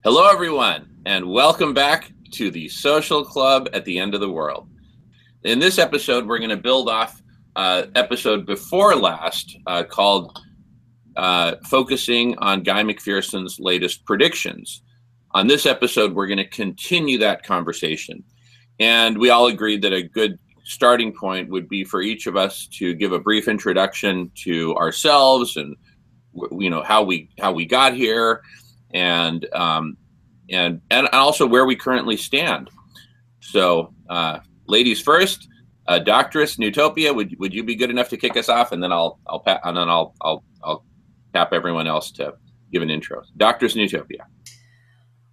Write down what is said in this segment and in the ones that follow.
Hello, everyone, and welcome back to the Social Club at the End of the World. In this episode, we're going to build off episode before last called Focusing on Guy McPherson's Latest Predictions. On this episode, we're going to continue that conversation. And we all agreed that a good starting point would be for each of us to give a brief introduction to ourselves and how we got here, and also where we currently stand. So, ladies first, Doctress Newtopia, would you be good enough to kick us off, and then I'll tap everyone else to give an intro. Doctress Newtopia.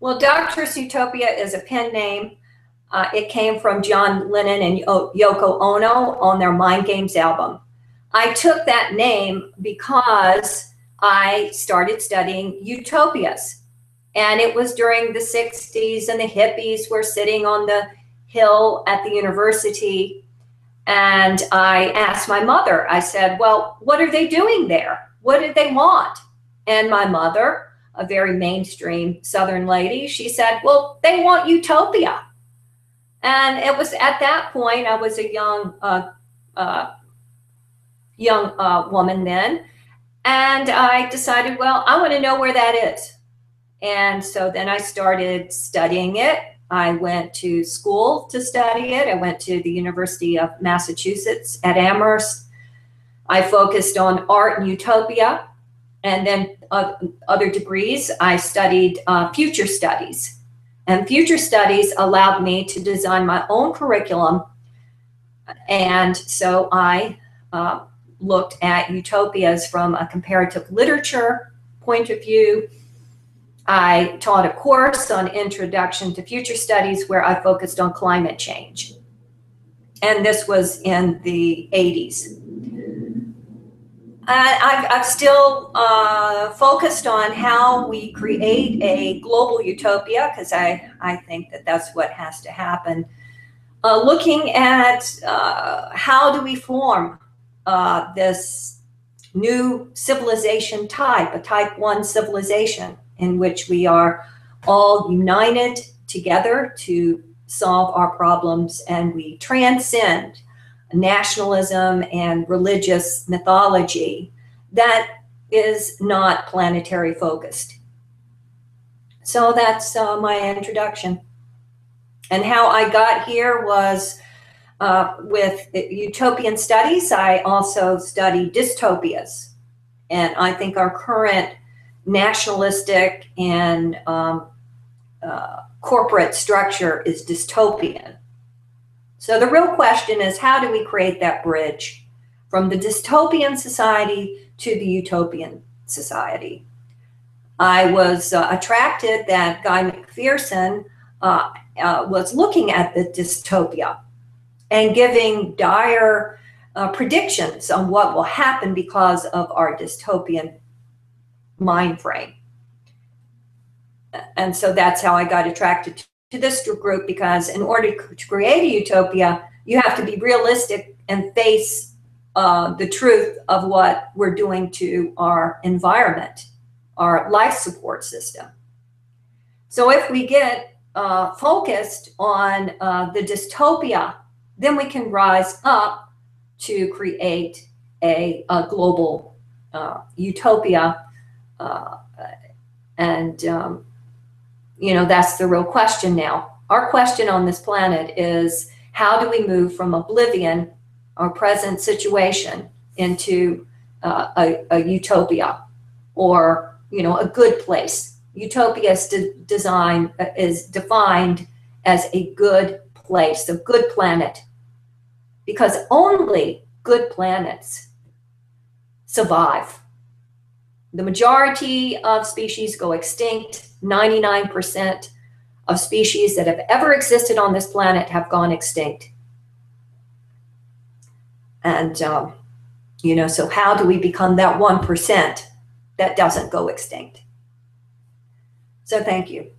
Well, Doctress Utopia is a pen name. It came from John Lennon and Yoko Ono on their Mind Games album. I took that name because I started studying utopias. And it was during the 60s, and the hippies were sitting on the hill at the university. And I asked my mother, I said, well, what are they doing there? What did they want? And my mother, a very mainstream Southern lady, she said, well, they want utopia. And it was at that point, I was a young woman then. And I decided, well, I want to know where that is. And so then I started studying it. I went to school to study it. I went to the University of Massachusetts at Amherst. I focused on art and utopia. And then other degrees, I studied future studies. And future studies allowed me to design my own curriculum. And so I looked at utopias from a comparative literature point of view. I taught a course on Introduction to Future Studies where I focused on climate change. And this was in the 80s. I've still focused on how we create a global utopia, because I think that that's what has to happen. Looking at how do we form this new civilization type, a type 1 civilization, in which we are all united together to solve our problems, and we transcend nationalism and religious mythology that is not planetary focused. So that's my introduction. And how I got here was with utopian studies. I also study dystopias. And I think our current nationalistic and corporate structure is dystopian. So the real question is, how do we create that bridge from the dystopian society to the utopian society? I was attracted that Guy McPherson was looking at the dystopia and giving dire predictions on what will happen because of our dystopian mind frame. And so that's how I got attracted to this group, because in order to create a utopia, you have to be realistic and face the truth of what we're doing to our environment, our life support system. So if we get focused on the dystopia, then we can rise up to create a global utopia. That's the real question now. Our question on this planet is, how do we move from oblivion, our present situation, into a utopia, or a good place? Utopia is defined as a good place, a good planet, because only good planets survive. The majority of species go extinct. 99% of species that have ever existed on this planet have gone extinct. And, so how do we become that 1% that doesn't go extinct? So thank you.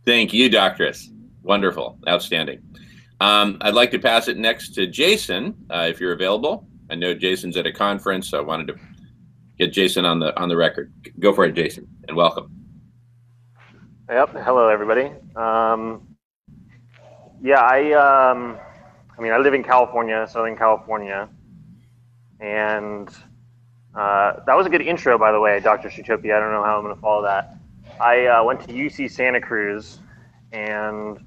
Thank you, Doctress. Wonderful. Outstanding. I'd like to pass it next to Jason, if you're available. I know Jason's at a conference, so I wanted to get Jason on the record. Go for it, Jason, and welcome. Yep. Hello, everybody. Yeah, I mean, I live in California, Southern California, and that was a good intro, by the way, Dr. Shootopia. I don't know how I'm going to follow that. I went to UC Santa Cruz, and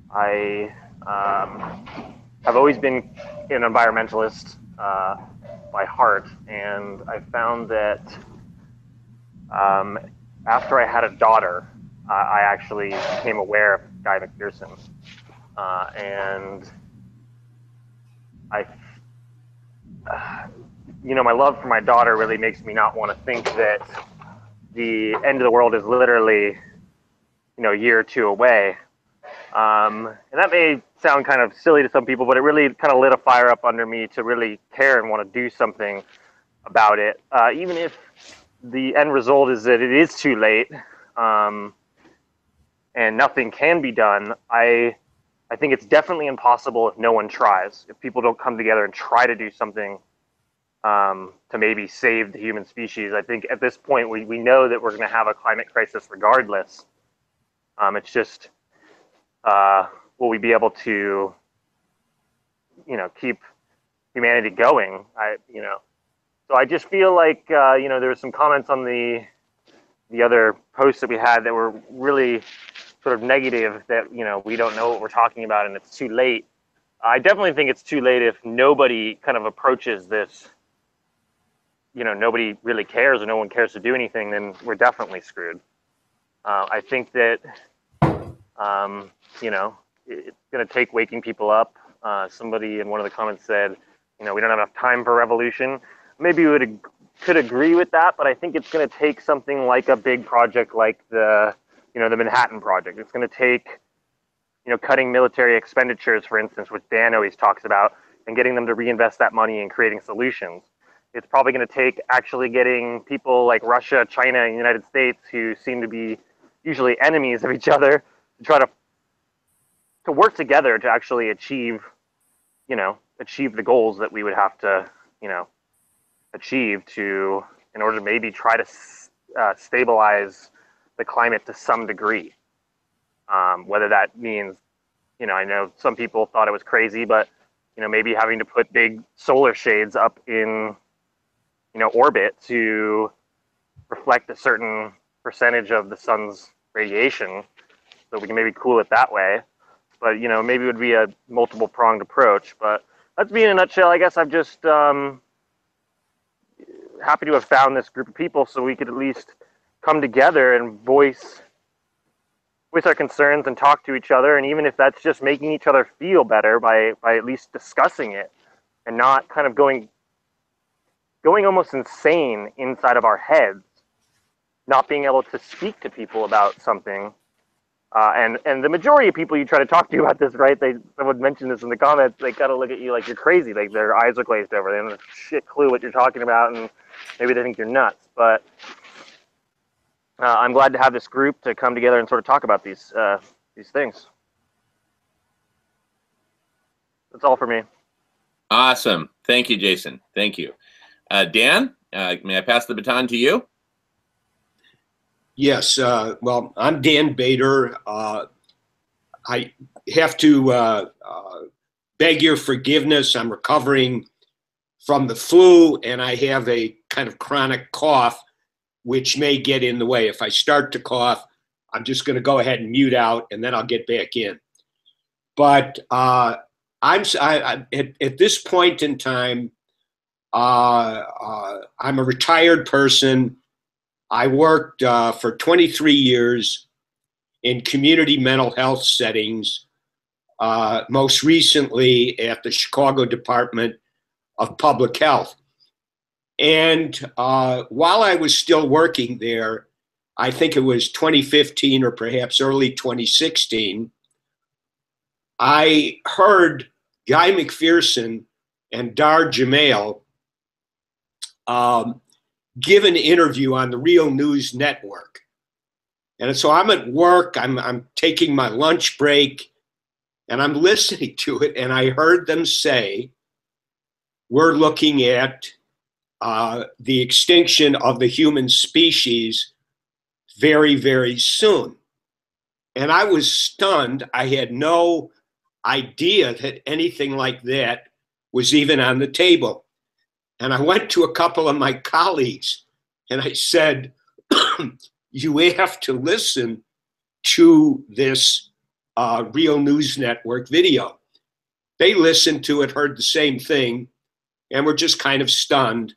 I have always been an environmentalist by heart, and I found that after I had a daughter, I actually became aware of Guy McPherson. And I, my love for my daughter really makes me not want to think that the end of the world is literally, a year or two away. And that may sound kind of silly to some people, but it really kind of lit a fire up under me to really care and want to do something about it. Even if the end result is that it is too late, and nothing can be done, I think it's definitely impossible if no one tries. If people don't come together and try to do something to maybe save the human species, I think at this point we know that we're going to have a climate crisis regardless. It's just will we be able to, keep humanity going? So I just feel like there were some comments on the other posts that we had that were really sort of negative, that we don't know what we're talking about and it's too late. I definitely think it's too late if nobody kind of approaches this, nobody really cares or no one cares to do anything, then we're definitely screwed. I think that it's going to take waking people up. Somebody in one of the comments said, we don't have enough time for revolution. Maybe we could agree with that, but I think it's going to take something like a big project like the Manhattan Project. It's going to take, cutting military expenditures, for instance, which Dan always talks about, and getting them to reinvest that money in creating solutions. It's probably going to take actually getting people like Russia, China, and the United States, who seem to be usually enemies of each other, to try to work together to actually achieve the goals that we would have to, achieve in order to maybe try to stabilize the climate to some degree. Whether that means, I know some people thought it was crazy, but maybe having to put big solar shades up in orbit to reflect a certain percentage of the sun's radiation, so we can maybe cool it that way. But maybe it would be a multiple pronged approach. But that's me in a nutshell. I guess I'm just happy to have found this group of people so we could at least come together and voice our concerns and talk to each other. And even if that's just making each other feel better by at least discussing it and not kind of going almost insane inside of our heads, not being able to speak to people about something. And the majority of people you try to talk to about this, right? Someone mentioned this in the comments. They kind of look at you like you're crazy. Like their eyes are glazed over. They don't have a shit clue what you're talking about, and maybe they think you're nuts. But I'm glad to have this group to come together and sort of talk about these things. That's all for me. Awesome. Thank you, Jason. Thank you. Dan, may I pass the baton to you? Yes. Well, I'm Dan Bader. I have to beg your forgiveness. I'm recovering from the flu, and I have a kind of chronic cough, which may get in the way. If I start to cough, I'm just going to go ahead and mute out, and then I'll get back in. But at this point in time, I'm a retired person. I worked for 23 years in community mental health settings, most recently at the Chicago Department of Public Health. And while I was still working there, I think it was 2015 or perhaps early 2016, I heard Guy McPherson and Dar Jamail give an interview on the Real News Network. And so I'm at work, I'm taking my lunch break, and I'm listening to it, and I heard them say, we're looking at the extinction of the human species very, very soon. And I was stunned. I had no idea that anything like that was even on the table. And I went to a couple of my colleagues and I said, you have to listen to this Real News Network video. They listened to it, heard the same thing, and were just kind of stunned.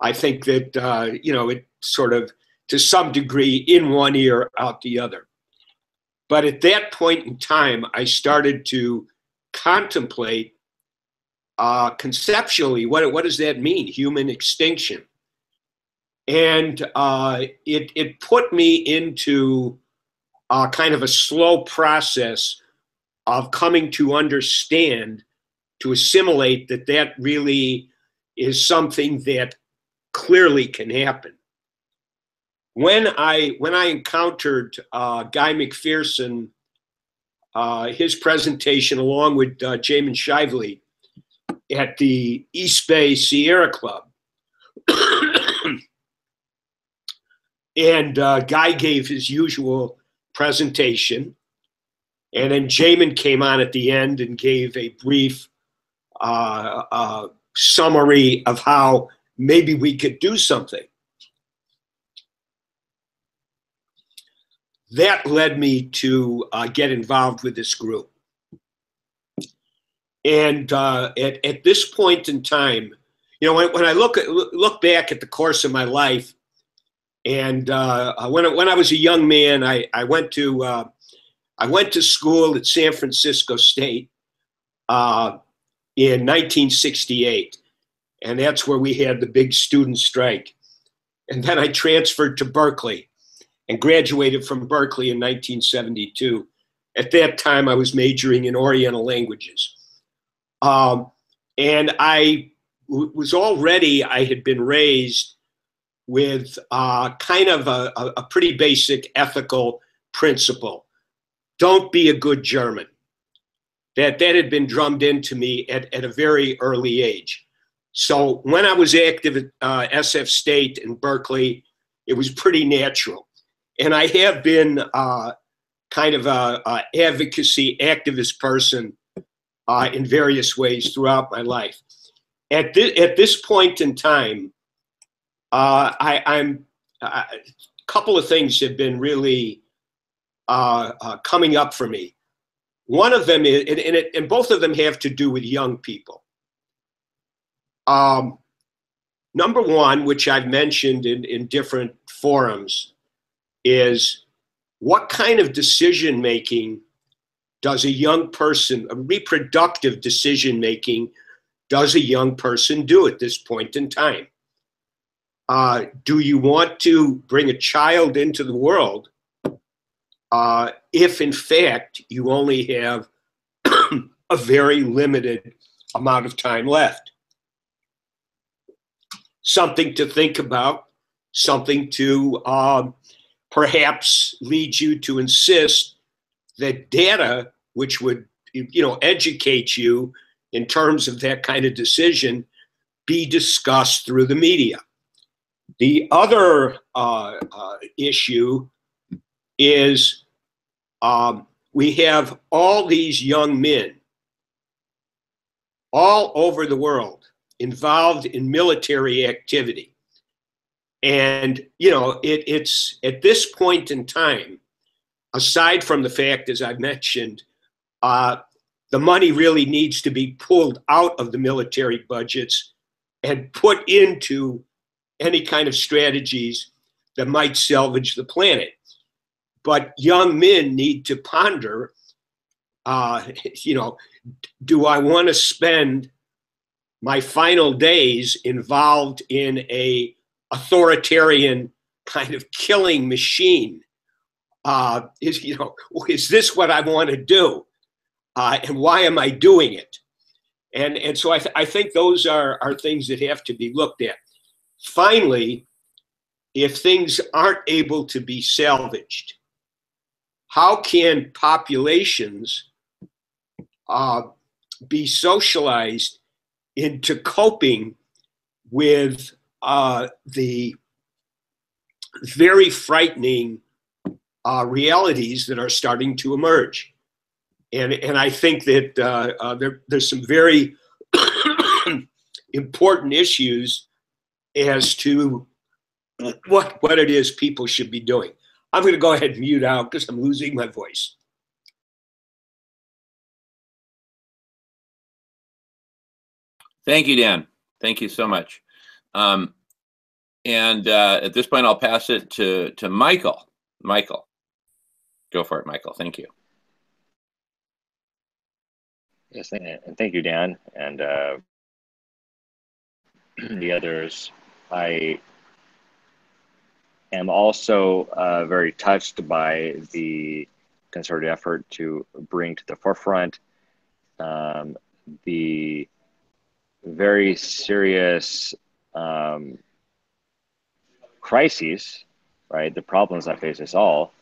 I think that, it sort of, to some degree, in one ear, out the other. But at that point in time, I started to contemplate conceptually, what does that mean, human extinction? And it put me into kind of a slow process of coming to understand, to assimilate that really is something that clearly can happen. When I encountered Guy McPherson, his presentation along with Jamin Shively at the East Bay Sierra Club, and Guy gave his usual presentation, and then Jamin came on at the end and gave a brief summary of how maybe we could do something. That led me to get involved with this group. And at this point in time, when I look back at the course of my life, and when I was a young man, I went to school at San Francisco State in 1968, and that's where we had the big student strike. And then I transferred to Berkeley and graduated from Berkeley in 1972. At that time, I was majoring in Oriental languages. And I had been raised with kind of a pretty basic ethical principle. Don't be a good German. That had been drummed into me at a very early age. So when I was active at SF State and Berkeley, it was pretty natural. And I have been kind of a advocacy activist person in various ways throughout my life. At this point in time, a couple of things have been really coming up for me. One of them is, and both of them have to do with young people. Number one, which I've mentioned in different forums, is what kind of decision making does a young person, a reproductive decision making, does a young person do at this point in time? Do you want to bring a child into the world if in fact you only have a very limited amount of time left? Something to think about, something to perhaps lead you to insist that data, which would educate you in terms of that kind of decision, be discussed through the media. The other issue is we have all these young men all over the world involved in military activity. And, it's at this point in time, aside from the fact, as I mentioned, the money really needs to be pulled out of the military budgets and put into any kind of strategies that might salvage the planet. But young men need to ponder, do I want to spend my final days involved in a authoritarian kind of killing machine? Is this what I want to do? And why am I doing it? And so I think those are things that have to be looked at. Finally, if things aren't able to be salvaged, how can populations be socialized into coping with the very frightening realities that are starting to emerge. And I think that there's some very important issues as to what it is people should be doing. I'm going to go ahead and mute out because I'm losing my voice. Thank you, Dan. Thank you so much. And at this point, I'll pass it to Michael. Michael, go for it, Michael. Thank you. Yes, and thank you, Dan, and the others. I am also very touched by the concerted effort to bring to the forefront the very serious crises, right? The problems that face us all.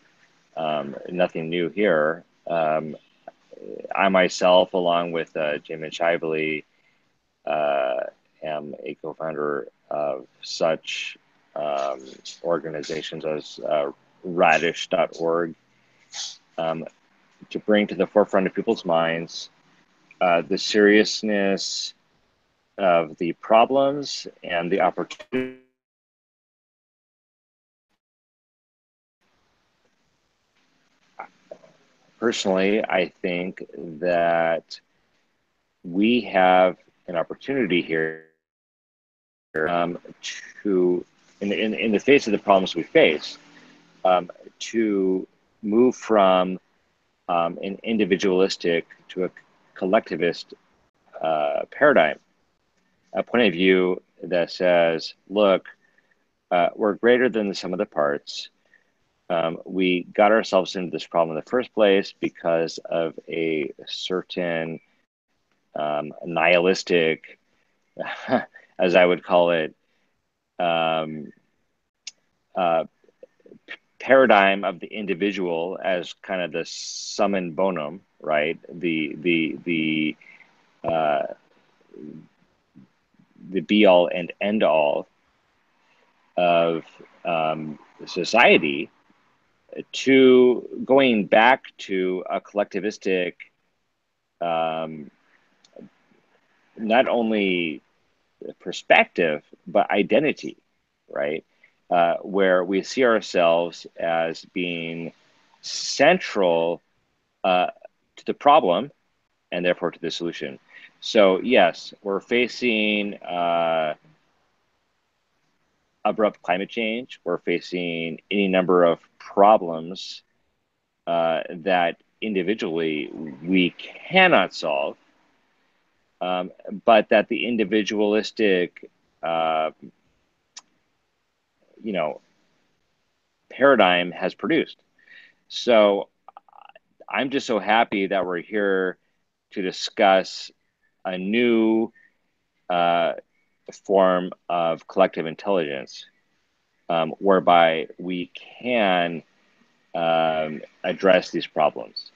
Nothing new here. I myself, along with Jamin Shively, am a co-founder of such organizations as radish.org, to bring to the forefront of people's minds the seriousness of the problems and the opportunities. Personally, I think that we have an opportunity here to, in the face of the problems we face, to move from an individualistic to a collectivist paradigm, a point of view that says, look, we're greater than the sum of the parts. We got ourselves into this problem in the first place because of a certain nihilistic, as I would call it, paradigm of the individual as kind of the summum bonum, right? The be all and end all of society, to going back to a collectivistic, not only perspective, but identity, right? Where we see ourselves as being central to the problem and therefore to the solution. So yes, we're facing abrupt climate change. We're facing any number of problems that individually we cannot solve, but that the individualistic, paradigm has produced. So I'm just so happy that we're here to discuss a new form of collective intelligence, whereby we can address these problems.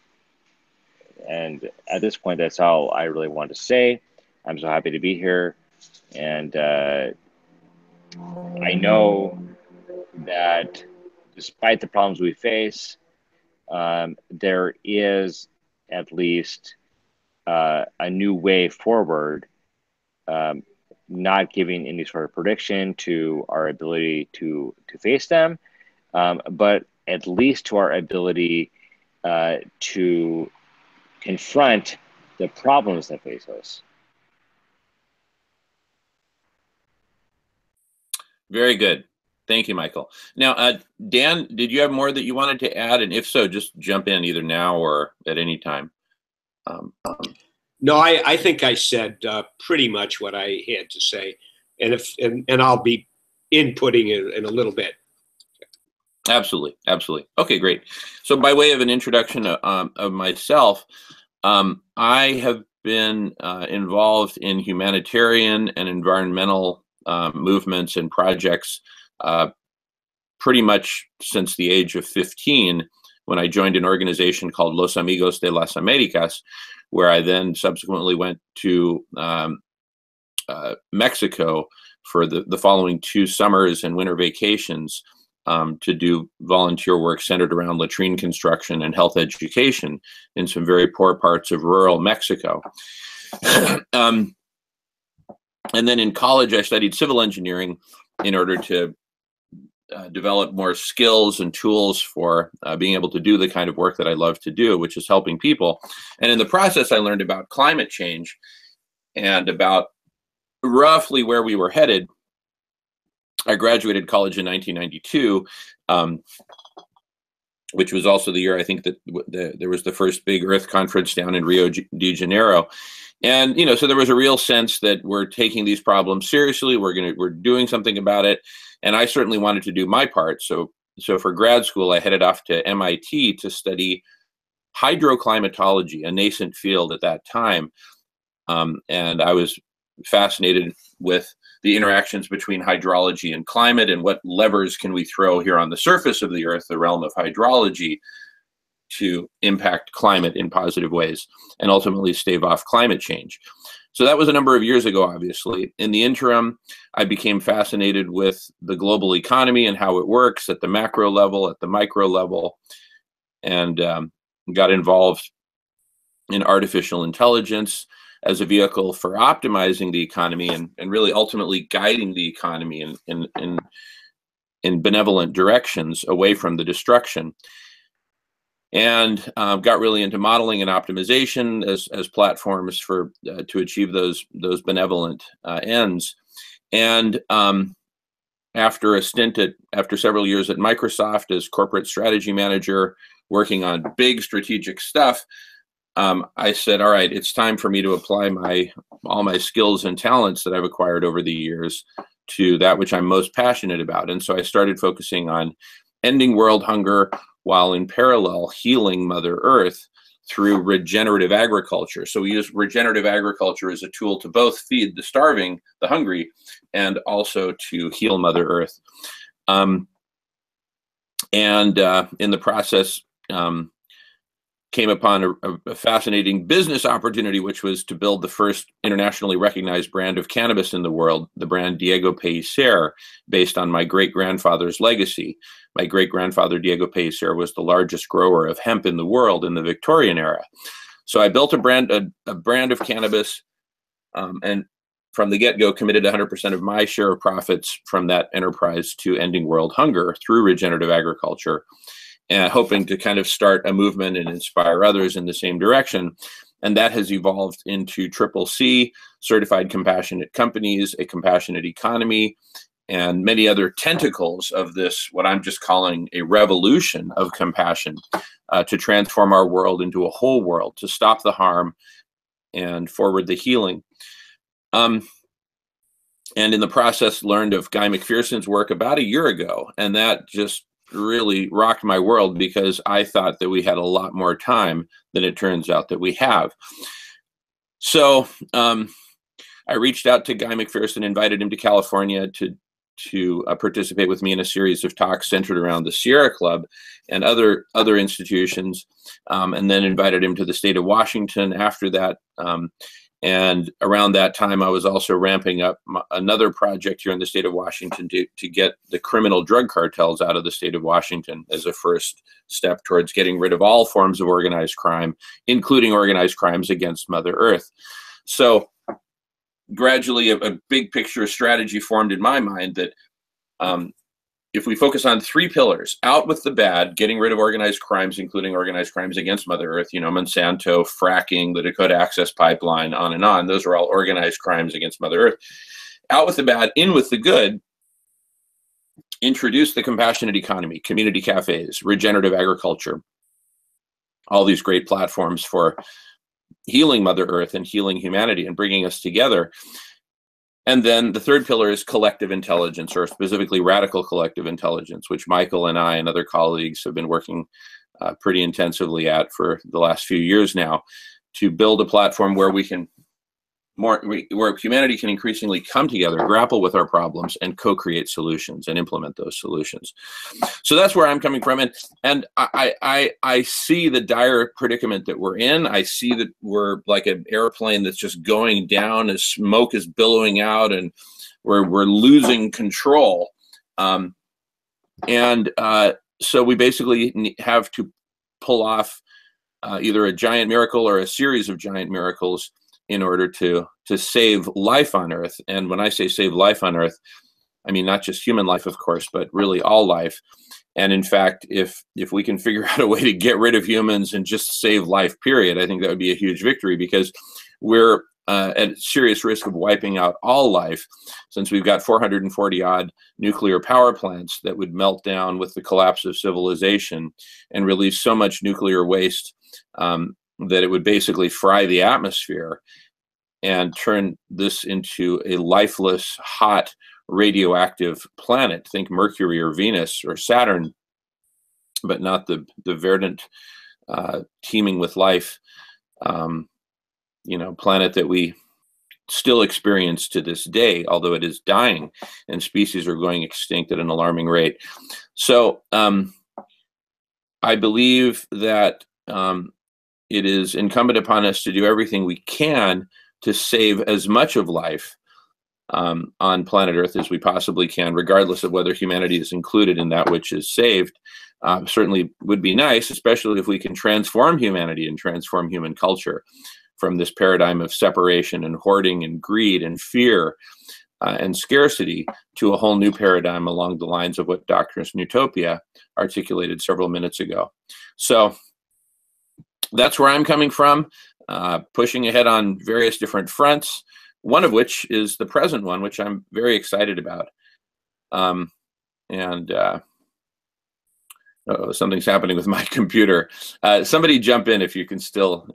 And at this point, that's all I really want to say. I'm so happy to be here. And I know that despite the problems we face, there is at least a new way forward, not giving any sort of prediction to our ability to face them, but at least to our ability to confront the problems that face us. Very good. Thank you, Michael. Now, Dan, did you have more that you wanted to add? And if so, just jump in either now or at any time. No, I think I said pretty much what I had to say, and I'll be inputting in a little bit. Absolutely, absolutely. Okay, great. So, by way of an introduction of myself, I have been involved in humanitarian and environmental movements and projects pretty much since the age of 15, when I joined an organization called Los Amigos de las Americas, where I then subsequently went to Mexico for the following 2 summers and winter vacations, to do volunteer work centered around latrine construction and health education in some very poor parts of rural Mexico. And then in college, I studied civil engineering in order to develop more skills and tools for being able to do the kind of work that I love to do, which is helping people. And in the process, I learned about climate change and about roughly where we were headed. I graduated college in 1992, which was also the year I think that there was the first big Earth conference down in Rio de Janeiro. And, you know, so there was a real sense that we're taking these problems seriously. We're doing something about it. And I certainly wanted to do my part. So for grad school, I headed off to MIT to study hydroclimatology, a nascent field at that time. And I was fascinated with the interactions between hydrology and climate, and what levers can we throw here on the surface of the Earth, the realm of hydrology, to impact climate in positive ways and ultimately stave off climate change. So that was a number of years ago, obviously. In the interim, I became fascinated with the global economy and how it works at the macro level, at the micro level, and got involved in artificial intelligence as a vehicle for optimizing the economy and really ultimately guiding the economy in benevolent directions away from the destruction. And got really into modeling and optimization as platforms for to achieve those benevolent ends. And after several years at Microsoft as corporate strategy manager, working on big strategic stuff, I said, all right, it's time for me to apply all my skills and talents that I've acquired over the years to that which I'm most passionate about. And so I started focusing on ending world hunger while in parallel healing Mother Earth through regenerative agriculture. So we use regenerative agriculture as a tool to both feed the starving, the hungry, and also to heal Mother Earth. And in the process, came upon a fascinating business opportunity, which was to build the first internationally recognized brand of cannabis in the world, the brand Diego Pellicer, based on my great-grandfather's legacy. My great-grandfather, Diego Pellicer, was the largest grower of hemp in the world in the Victorian era. So I built a brand of cannabis, and from the get-go committed 100% of my share of profits from that enterprise to ending world hunger through regenerative agriculture, and hoping to kind of start a movement and inspire others in the same direction. And that has evolved into CCC, Certified Compassionate Companies, a compassionate economy, and many other tentacles of this, what I'm just calling a revolution of compassion, to transform our world into a whole world, to stop the harm and forward the healing. And in the process, learned of Guy McPherson's work about a year ago, and that just really rocked my world, because I thought that we had a lot more time than it turns out that we have. So I reached out to Guy McPherson, invited him to California to participate with me in a series of talks centered around the Sierra Club and other institutions, and then invited him to the state of Washington after that. And around that time, I was also ramping up another project here in the state of Washington to get the criminal drug cartels out of the state of Washington as a first step towards getting rid of all forms of organized crime, including organized crimes against Mother Earth. So gradually, a big picture strategy formed in my mind that if we focus on three pillars: out with the bad, getting rid of organized crimes, including organized crimes against Mother Earth, Monsanto, fracking, the Dakota Access Pipeline, on and on. Those are all organized crimes against Mother Earth. Out with the bad, in with the good. Introduce the compassionate economy, community cafes, regenerative agriculture, all these great platforms for healing Mother Earth and healing humanity and bringing us together. And then the third pillar is collective intelligence, or specifically radical collective intelligence, which Michael and I and other colleagues have been working pretty intensively at for the last few years now, to build a platform where where humanity can increasingly come together, grapple with our problems, and co-create solutions and implement those solutions. So that's where I'm coming from. And I see the dire predicament that we're in. I see that we're like an airplane that's just going down as smoke is billowing out, and we're losing control. And so we basically have to pull off either a giant miracle or a series of giant miracles in order to save life on Earth. And when I say save life on Earth, I mean not just human life, of course, but really all life. And in fact, if we can figure out a way to get rid of humans and just save life, period, I think that would be a huge victory, because we're at serious risk of wiping out all life, since we've got 440 odd nuclear power plants that would melt down with the collapse of civilization and release so much nuclear waste that it would basically fry the atmosphere and turn this into a lifeless, hot, radioactive planet. Think Mercury or Venus or Saturn, but not the verdant, teeming with life, planet that we still experience to this day, although it is dying and species are going extinct at an alarming rate. So I believe that it is incumbent upon us to do everything we can to save as much of life on planet Earth as we possibly can, regardless of whether humanity is included in that which is saved. Certainly would be nice, especially if we can transform humanity and transform human culture from this paradigm of separation and hoarding and greed and fear and scarcity to a whole new paradigm along the lines of what Dr. Utopia articulated several minutes ago. So that's where I'm coming from, pushing ahead on various different fronts, one of which is the present one, which I'm very excited about. Something's happening with my computer. Somebody jump in if you can still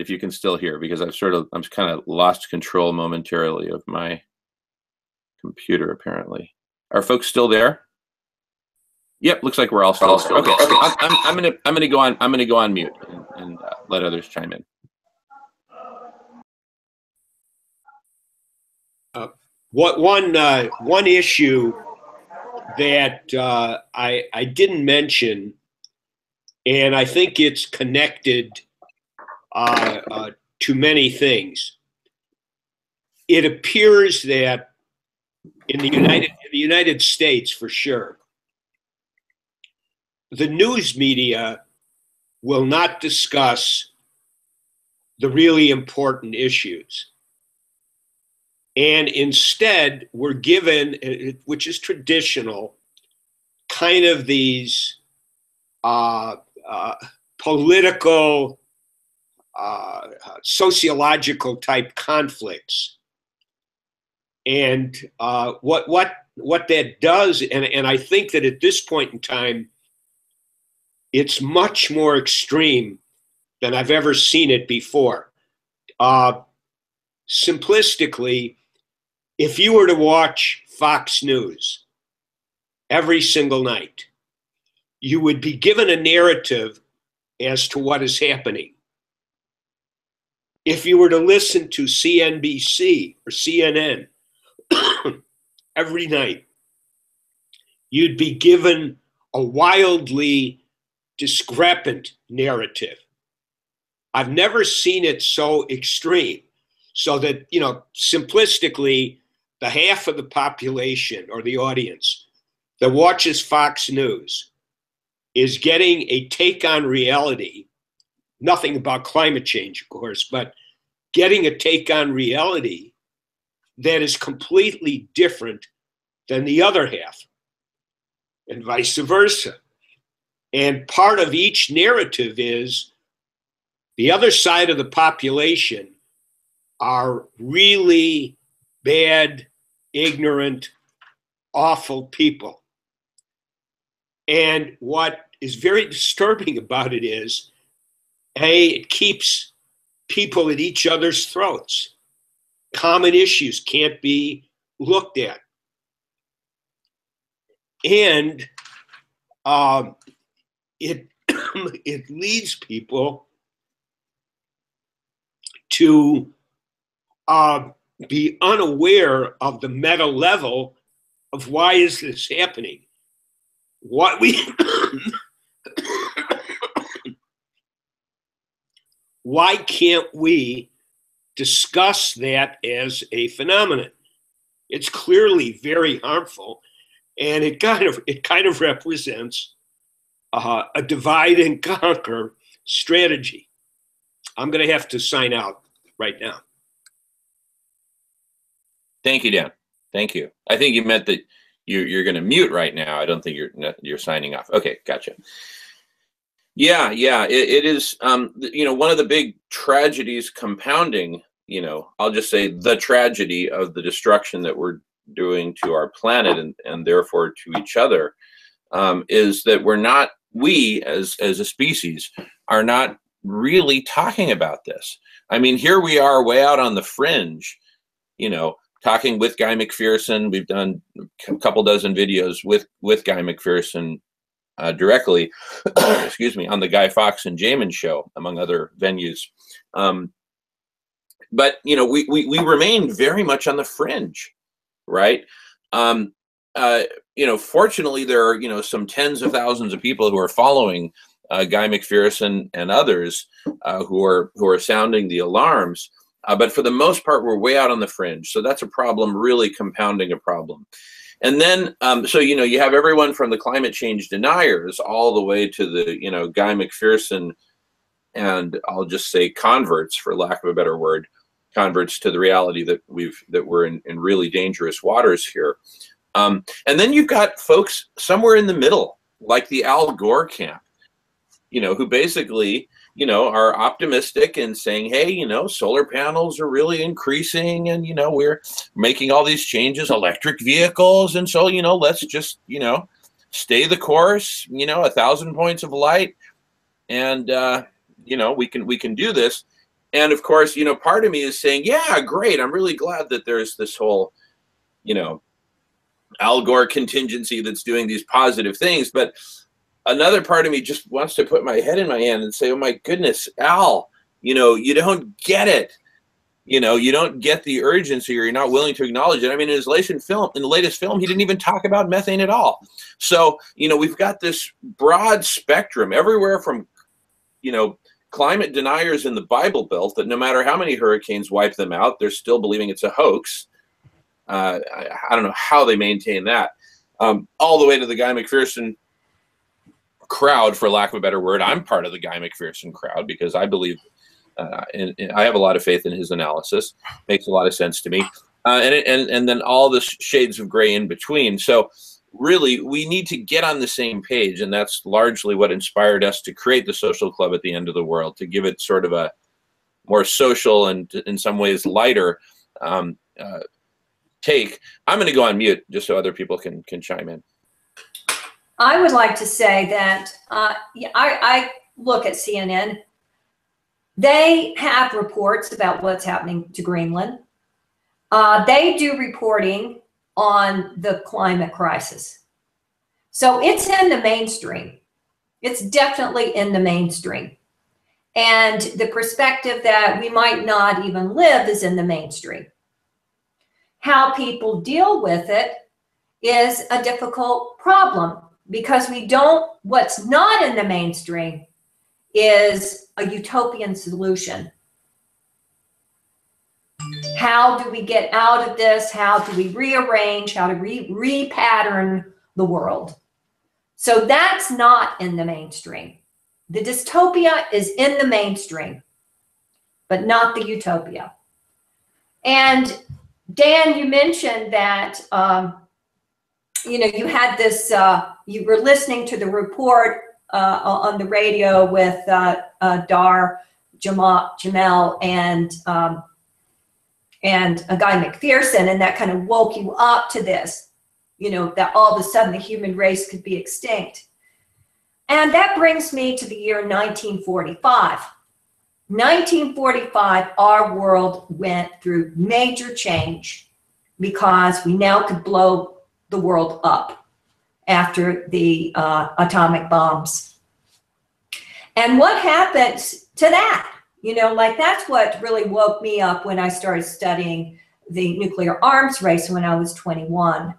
hear, because I'm kind of lost control momentarily of my computer. Apparently, are folks still there? Yep, looks like we're all still there. Okay, I'm gonna go on mute and let others chime in. One issue that I didn't mention, and I think it's connected to many things. It appears that in the United States, for sure, the news media will not discuss the really important issues. And instead, we're given, which is traditional, kind of these political, sociological type conflicts. And what that does, and I think that at this point in time, it's much more extreme than I've ever seen it before. Simplistically, if you were to watch Fox News every single night, you would be given a narrative as to what is happening. If you were to listen to CNBC or CNN every night, you'd be given a wildly discrepant narrative. I've never seen it so extreme. So that, simplistically, the half of the population or the audience that watches Fox News is getting a take on reality, nothing about climate change, of course, but getting a take on reality that is completely different than the other half, and vice versa. And part of each narrative is the other side of the population are really bad, ignorant, awful people. And what is very disturbing about it is, it keeps people at each other's throats. Common issues can't be looked at. And it leads people to be unaware of the meta level of why is this happening. Why can't we discuss that as a phenomenon? It's clearly very harmful, and it kind of represents a divide and conquer strategy. I'm going to have to sign out right now. Thank you, Dan. Thank you. I think you meant that you're going to mute right now. I don't think you're signing off. Okay, gotcha. Yeah, it is. One of the big tragedies compounding, I'll just say the tragedy of the destruction that we're doing to our planet and therefore to each other, is that we as a species are not really talking about this. I mean, here we are way out on the fringe, talking with Guy McPherson. We've done a couple dozen videos with Guy McPherson directly, excuse me, on the Guy Fawkes and Jamin show, among other venues. But we remain very much on the fringe, right? Fortunately, there are some tens of thousands of people who are following Guy McPherson and others who are sounding the alarms. But for the most part, we're way out on the fringe. So that's a problem, really compounding a problem. And then, so you have everyone from the climate change deniers all the way to the Guy McPherson, and I'll just say converts, for lack of a better word, converts to the reality that we're in really dangerous waters here. And then you've got folks somewhere in the middle, like the Al Gore camp, who basically, are optimistic and saying, hey, solar panels are really increasing and, we're making all these changes, electric vehicles. And so, let's just, stay the course, 1,000 points of light. And, we can do this. And of course, part of me is saying, yeah, great. I'm really glad that there's this whole, Al Gore contingency that's doing these positive things. But another part of me just wants to put my head in my hand and say, oh my goodness, Al, you don't get it. You don't get the urgency, or you're not willing to acknowledge it. I mean, in the latest film, he didn't even talk about methane at all. So, we've got this broad spectrum everywhere from, climate deniers in the Bible Belt that no matter how many hurricanes wipe them out, they're still believing it's a hoax. I don't know how they maintain that. All the way to the Guy McPherson crowd, for lack of a better word. I'm part of the Guy McPherson crowd because I believe, I have a lot of faith in his analysis. Makes a lot of sense to me. And then all the shades of gray in between. So really, we need to get on the same page, and that's largely what inspired us to create the Social Club at the End of the World, to give it sort of a more social and in some ways lighter take. I'm going to go on mute just so other people can chime in. I would like to say that I look at CNN. They have reports about what's happening to Greenland. They do reporting on the climate crisis. So it's in the mainstream. It's definitely in the mainstream. And the perspective that we might not even live is in the mainstream. How people deal with it is a difficult problem, because what's not in the mainstream is a utopian solution. How do we get out of this? How do we rearrange? How to repattern the world? So that's not in the mainstream. The dystopia is in the mainstream, but not the utopia. And Dan, you mentioned that, you had this, you were listening to the report on the radio with Dar Jamel and a Guy McPherson, and that kind of woke you up to this, that all of a sudden the human race could be extinct. And that brings me to the year 1945. 1945, our world went through major change because we now could blow the world up after the atomic bombs. And what happens to that? That's what really woke me up when I started studying the nuclear arms race when I was 21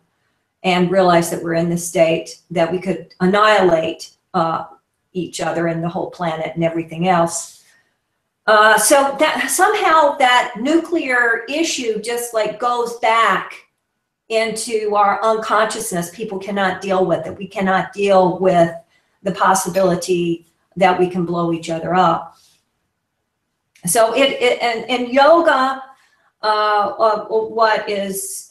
and realized that we're in the state that we could annihilate each other and the whole planet and everything else. So that somehow that nuclear issue just goes back into our unconsciousness, people cannot deal with it. We cannot deal with the possibility that we can blow each other up. So and yoga, what is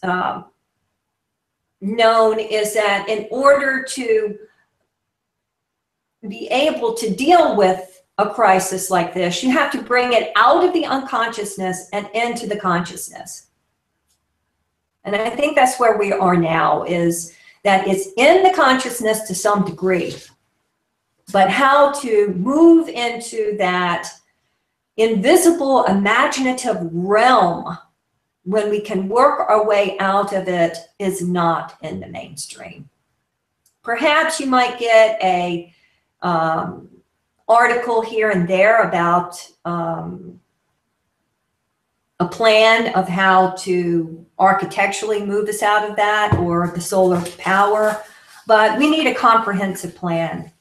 known is that in order to be able to deal with a crisis like this, you have to bring it out of the unconsciousness and into the consciousness. And I think that's where we are now, is that it's in the consciousness to some degree, but how to move into that invisible, imaginative realm when we can work our way out of it is not in the mainstream. Perhaps you might get a article here and there about a plan of how to architecturally move us out of that, or the solar power, but we need a comprehensive plan.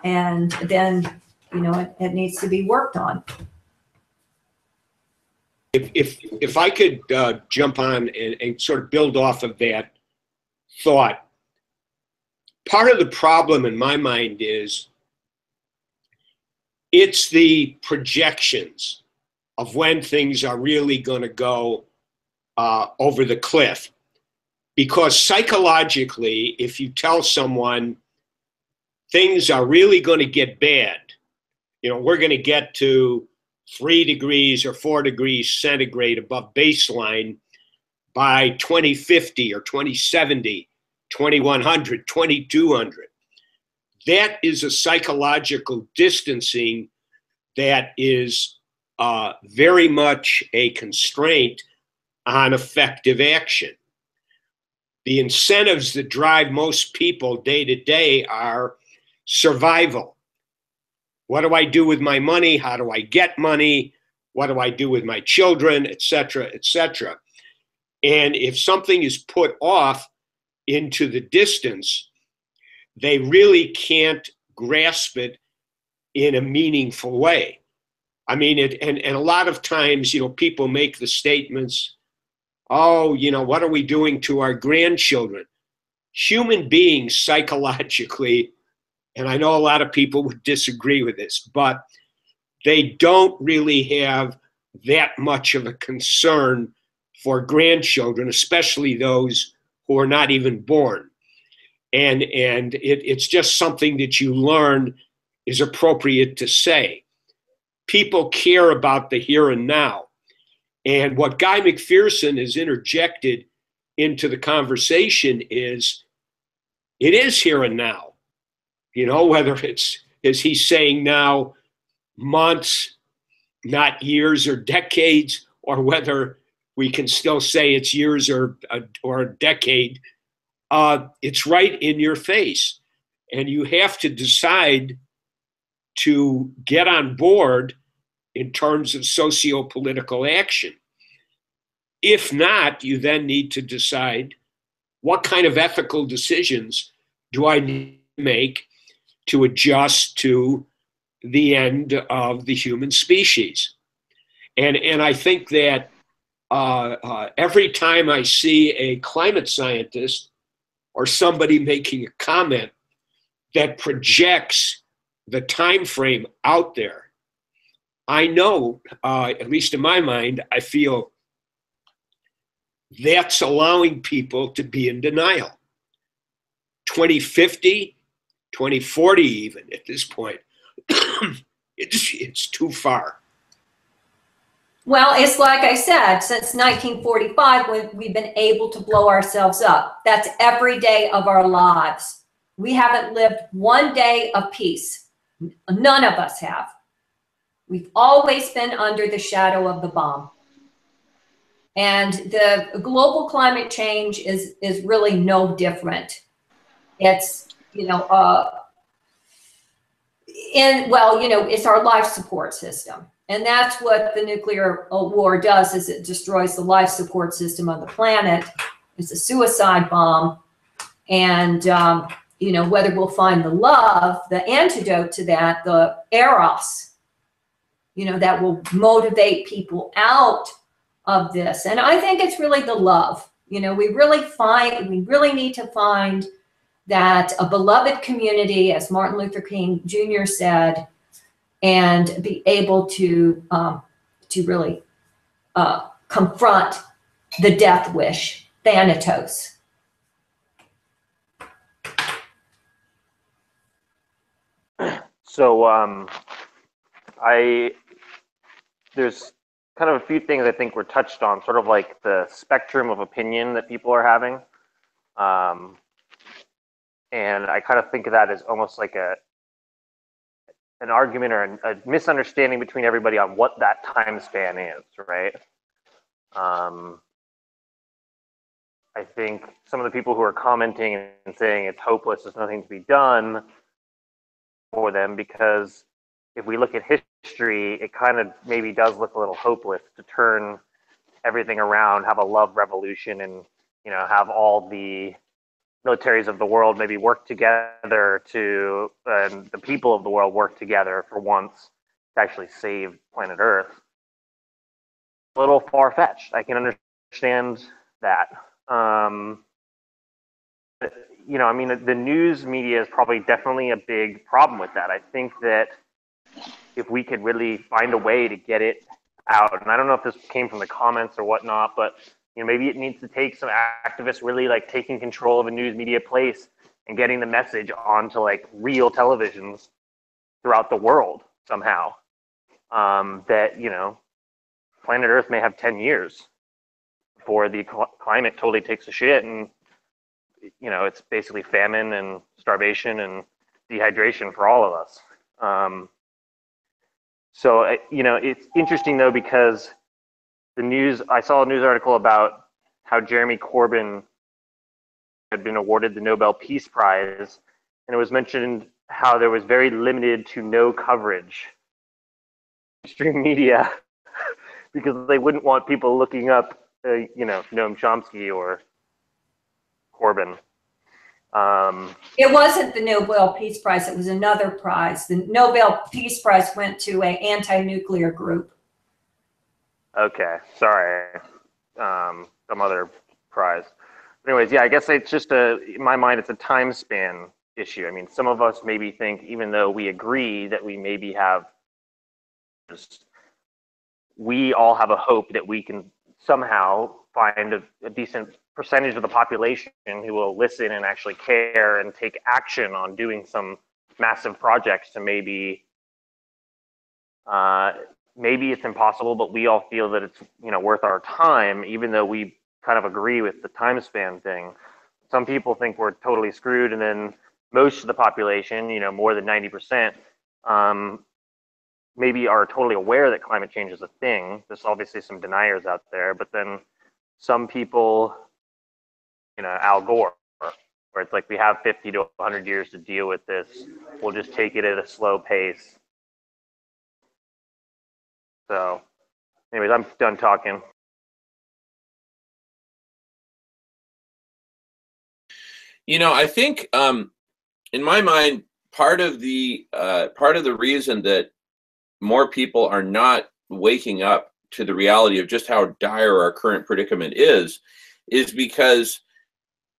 And then, you know, it needs to be worked on. If I could jump on and sort of build off of that thought, part of the problem in my mind is it's the projections of when things are really going to go over the cliff. Because psychologically, if you tell someone things are really going to get bad, you know, we're going to get to 3 degrees or 4 degrees centigrade above baseline by 2050 or 2070, 2100, 2200. That is a psychological distancing that is very much a constraint on effective action. The incentives that drive most people day to day are survival. What do I do with my money? How do I get money? What do I do with my children, et cetera, et cetera? And if something is put off into the distance, they really can't grasp it in a meaningful way. I mean, and a lot of times, you know, people make the statements, oh, you know, what are we doing to our grandchildren? Human beings psychologically, and I know a lot of people would disagree with this, but they don't really have that much of a concern for grandchildren, especially those who are not even born. And it's just something that you learn is appropriate to say. People care about the here and now. And what Guy McPherson has interjected into the conversation is, it is here and now. You know, whether it's, as he's saying now, months, not years or decades, or whether we can still say it's years or a decade, it's right in your face. And you have to decide to get on board in terms of socio-political action. If not, you then need to decide, what kind of ethical decisions do I need to make to adjust to the end of the human species? And I think that every time I see a climate scientist or somebody making a comment that projects the time frame out there, I know, at least in my mind, I feel that's allowing people to be in denial. 2050, 2040 even at this point, it's too far. Well, it's like I said, since 1945, when we've been able to blow ourselves up. That's every day of our lives. We haven't lived one day of peace. None of us have. We've always been under the shadow of the bomb. And the global climate change is really no different. It's, you know, it's our life support system. And that's what the nuclear war does, is it destroys the life support system of the planet. It's a suicide bomb. And, you know, whether we'll find the love, the antidote to that, the eros, you know, that will motivate people out of this. And I think it's really the love. You know, we really need to find that a beloved community, as Martin Luther King Jr. said, and be able to really confront the death wish, Thanatos. So there's kind of a few things I think were touched on, sort of like the spectrum of opinion that people are having. And I kind of think of that as almost like an argument or a misunderstanding between everybody on what that time span is, right? I think some of the people who are commenting and saying it's hopeless, there's nothing to be done for them, because if we look at history, it kind of maybe does look a little hopeless to turn everything around, have a love revolution, and, you know, have all the militaries of the world maybe work together to, and the people of the world work together for once to actually save planet Earth. A little far-fetched. I can understand that. You know, I mean, the news media is probably definitely a big problem with that. I think that if we could really find a way to get it out, and I don't know if this came from the comments or whatnot, but, you know, maybe it needs to take some activists really like taking control of a news media place and getting the message onto like real televisions throughout the world somehow. That, you know, planet Earth may have 10 years before the climate totally takes a shit, and, you know, it's basically famine and starvation and dehydration for all of us. So, you know, it's interesting though, because I saw a news article about how Jeremy Corbyn had been awarded the Nobel Peace Prize, and it was mentioned how there was very limited to no coverage in mainstream media because they wouldn't want people looking up, you know, Noam Chomsky or Corbyn. It wasn't the Nobel Peace Prize, it was another prize. The Nobel Peace Prize went to an anti-nuclear group. Okay, sorry. Some other prize. Anyways, yeah, I guess it's just in my mind, it's a time span issue. I mean, some of us maybe think, even though we agree that we maybe have, we all have a hope that we can somehow find a decent percentage of the population who will listen and actually care and take action on doing some massive projects to maybe it's impossible, but we all feel that it's, you know, worth our time, even though we kind of agree with the time span thing. Some people think we're totally screwed, and then most of the population, you know, more than 90%, maybe are totally aware that climate change is a thing. There's obviously some deniers out there, but then some people, you know, Al Gore, where it's like we have 50 to 100 years to deal with this. We'll just take it at a slow pace. So, anyways, I'm done talking. You know, I think in my mind, part of the reason that more people are not waking up to the reality of just how dire our current predicament is because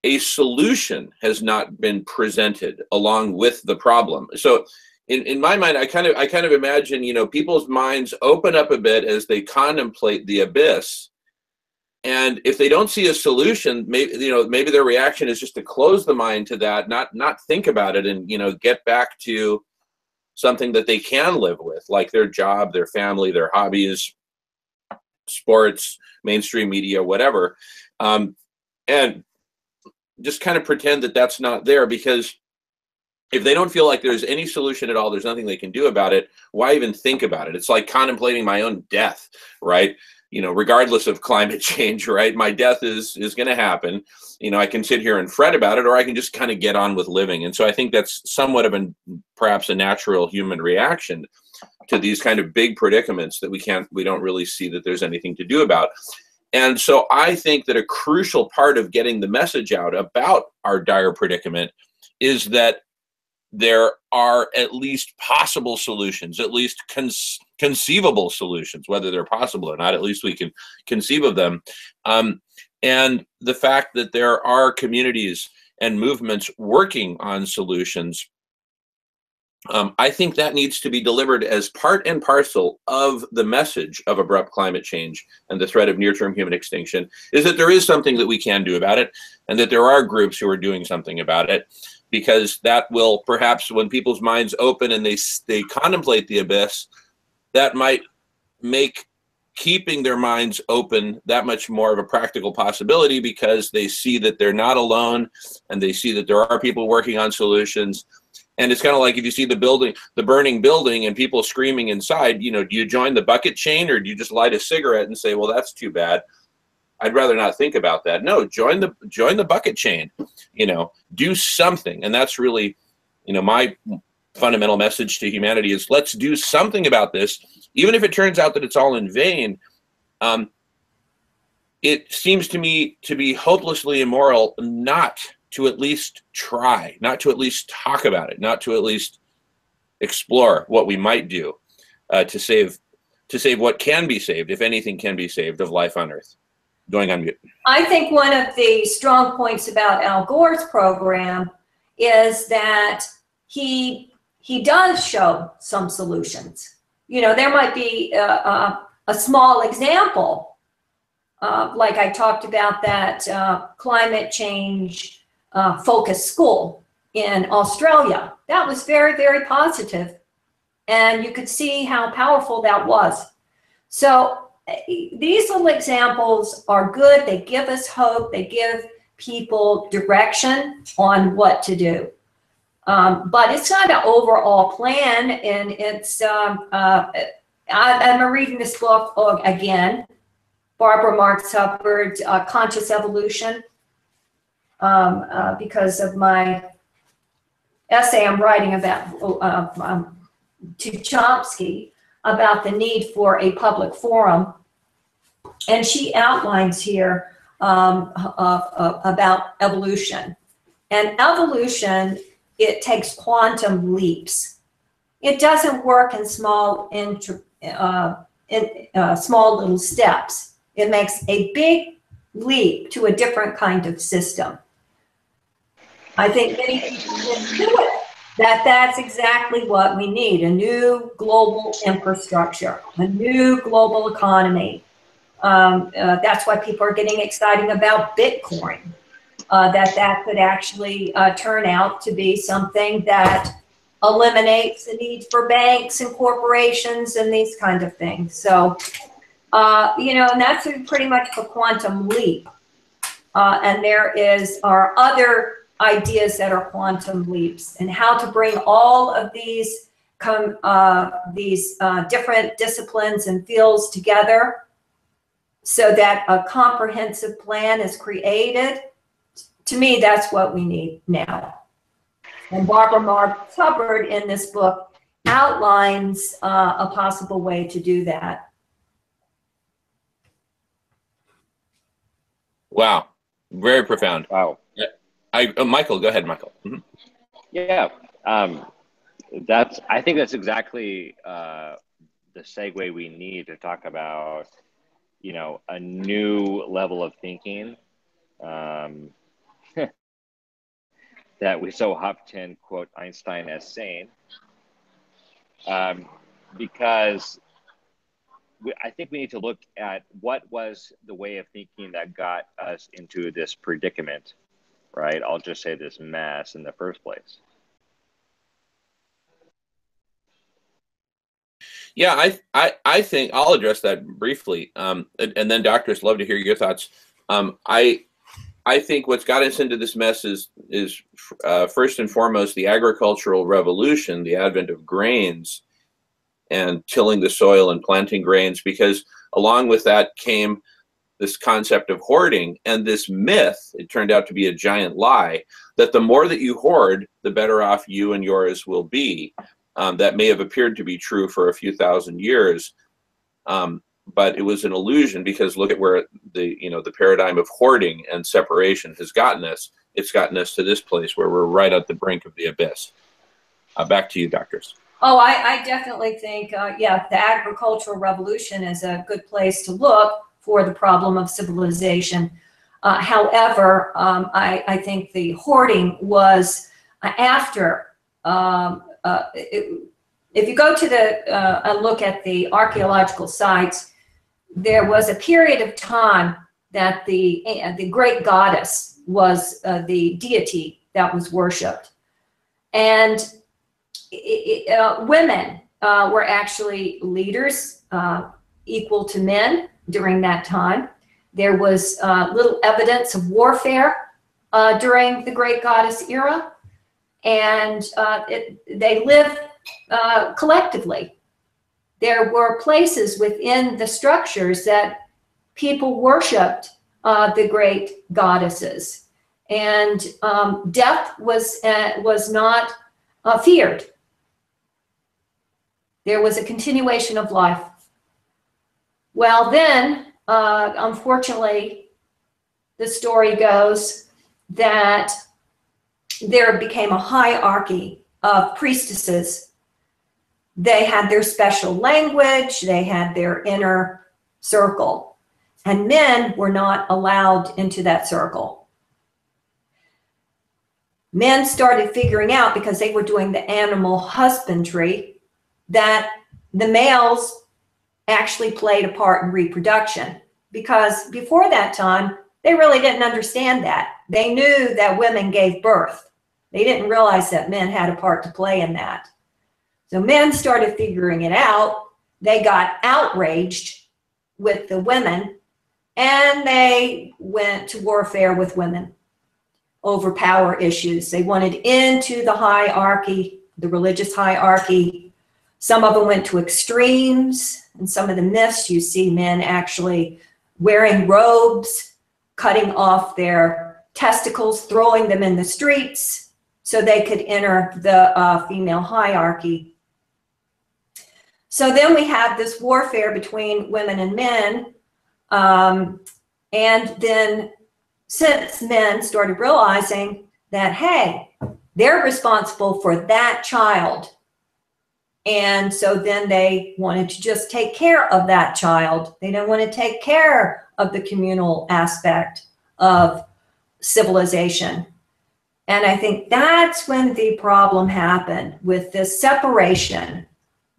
a solution has not been presented along with the problem. So in my mind, I kind of imagine, you know, people's minds open up a bit as they contemplate the abyss. And if they don't see a solution, maybe their reaction is just to close the mind to that, not think about it, and, you know, get back to something that they can live with, like their job, their family, their hobbies, sports, mainstream media, whatever, and just kind of pretend that that's not there, because if they don't feel like there's any solution at all, there's nothing they can do about it, why even think about it? It's like contemplating my own death, right? You know, regardless of climate change, right? My death is going to happen. You know, I can sit here and fret about it, or I can just kind of get on with living. And so I think that's somewhat of perhaps a natural human reaction to these kind of big predicaments that we don't really see that there's anything to do about. And so I think that a crucial part of getting the message out about our dire predicament is that there are at least possible solutions, at least conceivable solutions, whether they're possible or not. At least we can conceive of them. and the fact that there are communities and movements working on solutions, I think that needs to be delivered as part and parcel of the message of abrupt climate change and the threat of near-term human extinction, is that there is something that we can do about it, and that there are groups who are doing something about it, because that will perhaps, when people's minds open and they contemplate the abyss, that might make keeping their minds open that much more of a practical possibility, because they see that they're not alone, and they see that there are people working on solutions. And it's kind of like, if you see the burning building and people screaming inside, do you join the bucket chain, or do you just light a cigarette and say, well, that's too bad, I'd rather not think about that? No, join the bucket chain, do something. And that's really, my fundamental message to humanity is, let's do something about this. Even if it turns out that it's all in vain, it seems to me to be hopelessly immoral not to at least try, not to at least talk about it, not to at least explore what we might do to save what can be saved, if anything can be saved, of life on Earth. Going on mute. I think one of the strong points about Al Gore's program is that he does show some solutions. There might be a small example, like I talked about that climate change focused school in Australia. That was very, very positive, and you could see how powerful that was. So these little examples are good. They give us hope. They give people direction on what to do. But it's not an overall plan, and it's, I'm reading this book again, Barbara Marx Hubbard's Conscious Evolution, because of my essay I'm writing about to Chomsky about the need for a public forum. And she outlines here about evolution. And evolution, it takes quantum leaps. It doesn't work in small little steps. It makes a big leap to a different kind of system. I think many people can do it. That's exactly what we need: a new global infrastructure, a new global economy. That's why people are getting excited about Bitcoin. That could actually turn out to be something that eliminates the need for banks and corporations and these kind of things. So, and that's pretty much a quantum leap. And there are other ideas that are quantum leaps, and how to bring all of these different disciplines and fields together so that a comprehensive plan is created. To me, that's what we need now. And Barbara Marx Hubbard in this book outlines a possible way to do that. Wow, very profound. Wow. Michael, go ahead, Michael. Mm-hmm. Yeah, I think that's exactly the segue we need to talk about, a new level of thinking that we so often quote Einstein as saying, because I think we need to look at what was the way of thinking that got us into this predicament, right? I'll just say this mess in the first place. Yeah, I think I'll address that briefly, and then doctors, love to hear your thoughts. I think what's got us into this mess is first and foremost the agricultural revolution, the advent of grains, and tilling the soil and planting grains, because along with that came this concept of hoarding and this myth. It turned out to be a giant lie, that the more that you hoard, the better off you and yours will be. That may have appeared to be true for a few thousand years, but it was an illusion, because look at where the paradigm of hoarding and separation has gotten us. It's gotten us to this place where we're right at the brink of the abyss. Back to you, doctors. Oh, I definitely think, the agricultural revolution is a good place to look for the problem of civilization. However, I think the hoarding was after. If you go to a look at the archaeological sites, there was a period of time that the great goddess was the deity that was worshipped. And women were actually leaders equal to men during that time. There was little evidence of warfare during the great goddess era, and they lived collectively. There were places within the structures that people worshipped the great goddesses, and death was not feared. There was a continuation of life. Well, then, unfortunately, the story goes that there became a hierarchy of priestesses. They had their special language, they had their inner circle, and men were not allowed into that circle. Men started figuring out, because they were doing the animal husbandry, that the males actually played a part in reproduction, because before that time, they really didn't understand that. They knew that women gave birth. They didn't realize that men had a part to play in that. So men started figuring it out. They got outraged with the women, and they went to warfare with women over power issues. They wanted into the hierarchy, the religious hierarchy. Some of them went to extremes. In some of the myths, you see men actually wearing robes, cutting off their testicles, throwing them in the streets so they could enter the female hierarchy. So then we have this warfare between women and men. And then since men started realizing that, hey, they're responsible for that child. And so then they wanted to just take care of that child. They didn't want to take care of the communal aspect of civilization. And I think that's when the problem happened with this separation,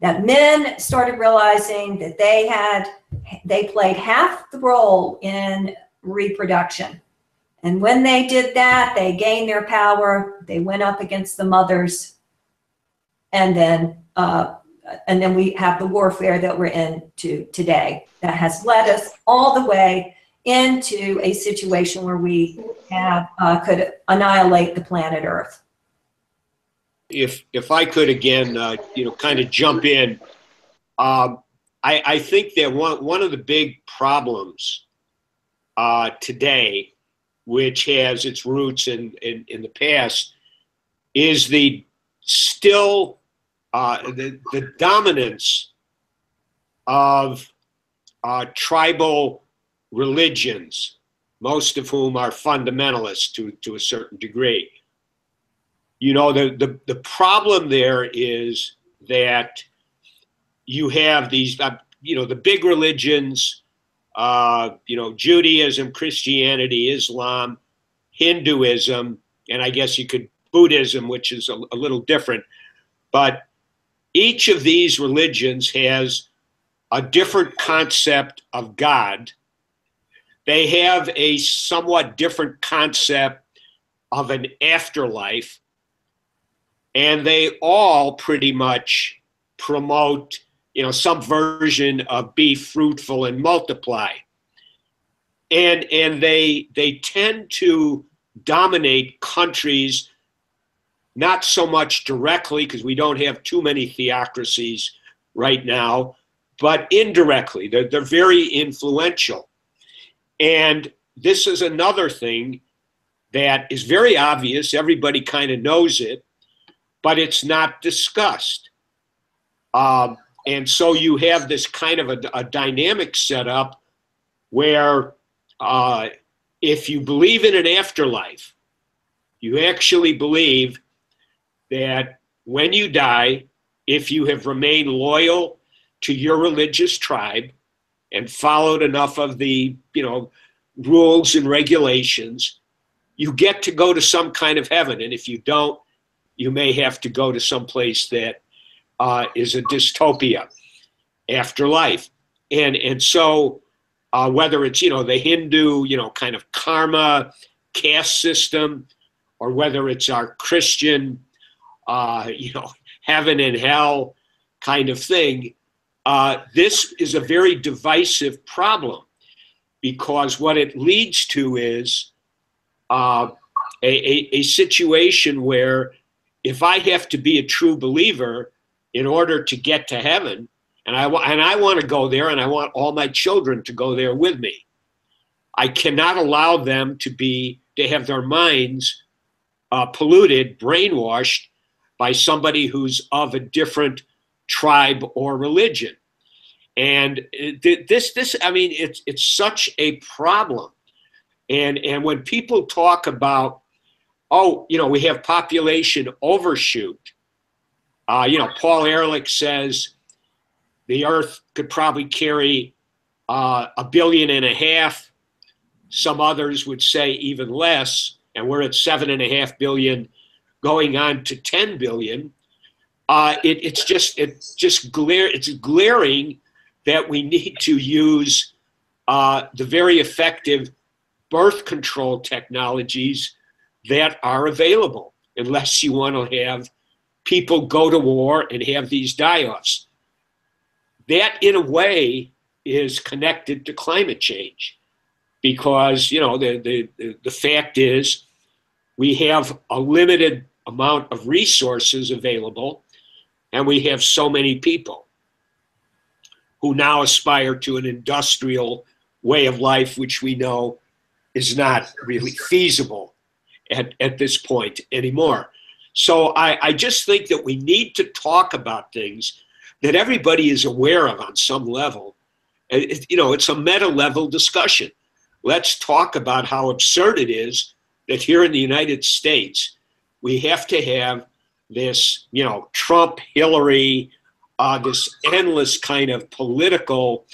that men started realizing that they played half the role in reproduction. And when they did that, they gained their power. They went up against the mothers. And then we have the warfare that we're into today that has led us all the way into a situation where we could annihilate the planet Earth. If I could again, kind of jump in, I think that one of the big problems today, which has its roots in the past, is the dominance of tribal religions, most of whom are fundamentalists to a certain degree. The problem there is that you have these, the big religions, Judaism, Christianity, Islam, Hinduism, and I guess you could Buddhism, which is a little different. But each of these religions has a different concept of God. They have a somewhat different concept of an afterlife. And they all pretty much promote, some version of be fruitful and multiply. And they tend to dominate countries, not so much directly, because we don't have too many theocracies right now, but indirectly. They're very influential. And this is another thing that is very obvious. Everybody kind of knows it, but it's not discussed. And so you have this kind of a dynamic setup where if you believe in an afterlife, you actually believe that when you die, if you have remained loyal to your religious tribe and followed enough of the, rules and regulations, you get to go to some kind of heaven. And if you don't, you may have to go to some place that is a dystopia after life. And so whether it's, the Hindu, kind of karma caste system, or whether it's our Christian, heaven and hell kind of thing, this is a very divisive problem, because what it leads to is a situation where if I have to be a true believer in order to get to heaven, and I want to go there, and I want all my children to go there with me, I cannot allow them to have their minds polluted, brainwashed by somebody who's of a different tribe or religion. And it's such a problem. And when people talk about, we have population overshoot, Paul Ehrlich says the Earth could probably carry 1.5 billion. Some others would say even less, and we're at 7.5 billion, going on to 10 billion. It's glaring that we need to use the very effective birth control technologies that are available, unless you want to have people go to war and have these die-offs. That, in a way, is connected to climate change, because the fact is we have a limited amount of resources available, and we have so many people who now aspire to an industrial way of life, which we know is not really feasible at this point anymore. So I just think that we need to talk about things that everybody is aware of on some level. It's a meta level discussion. Let's talk about how absurd it is that here in the United States, we have to have this, Trump, Hillary, this endless kind of political,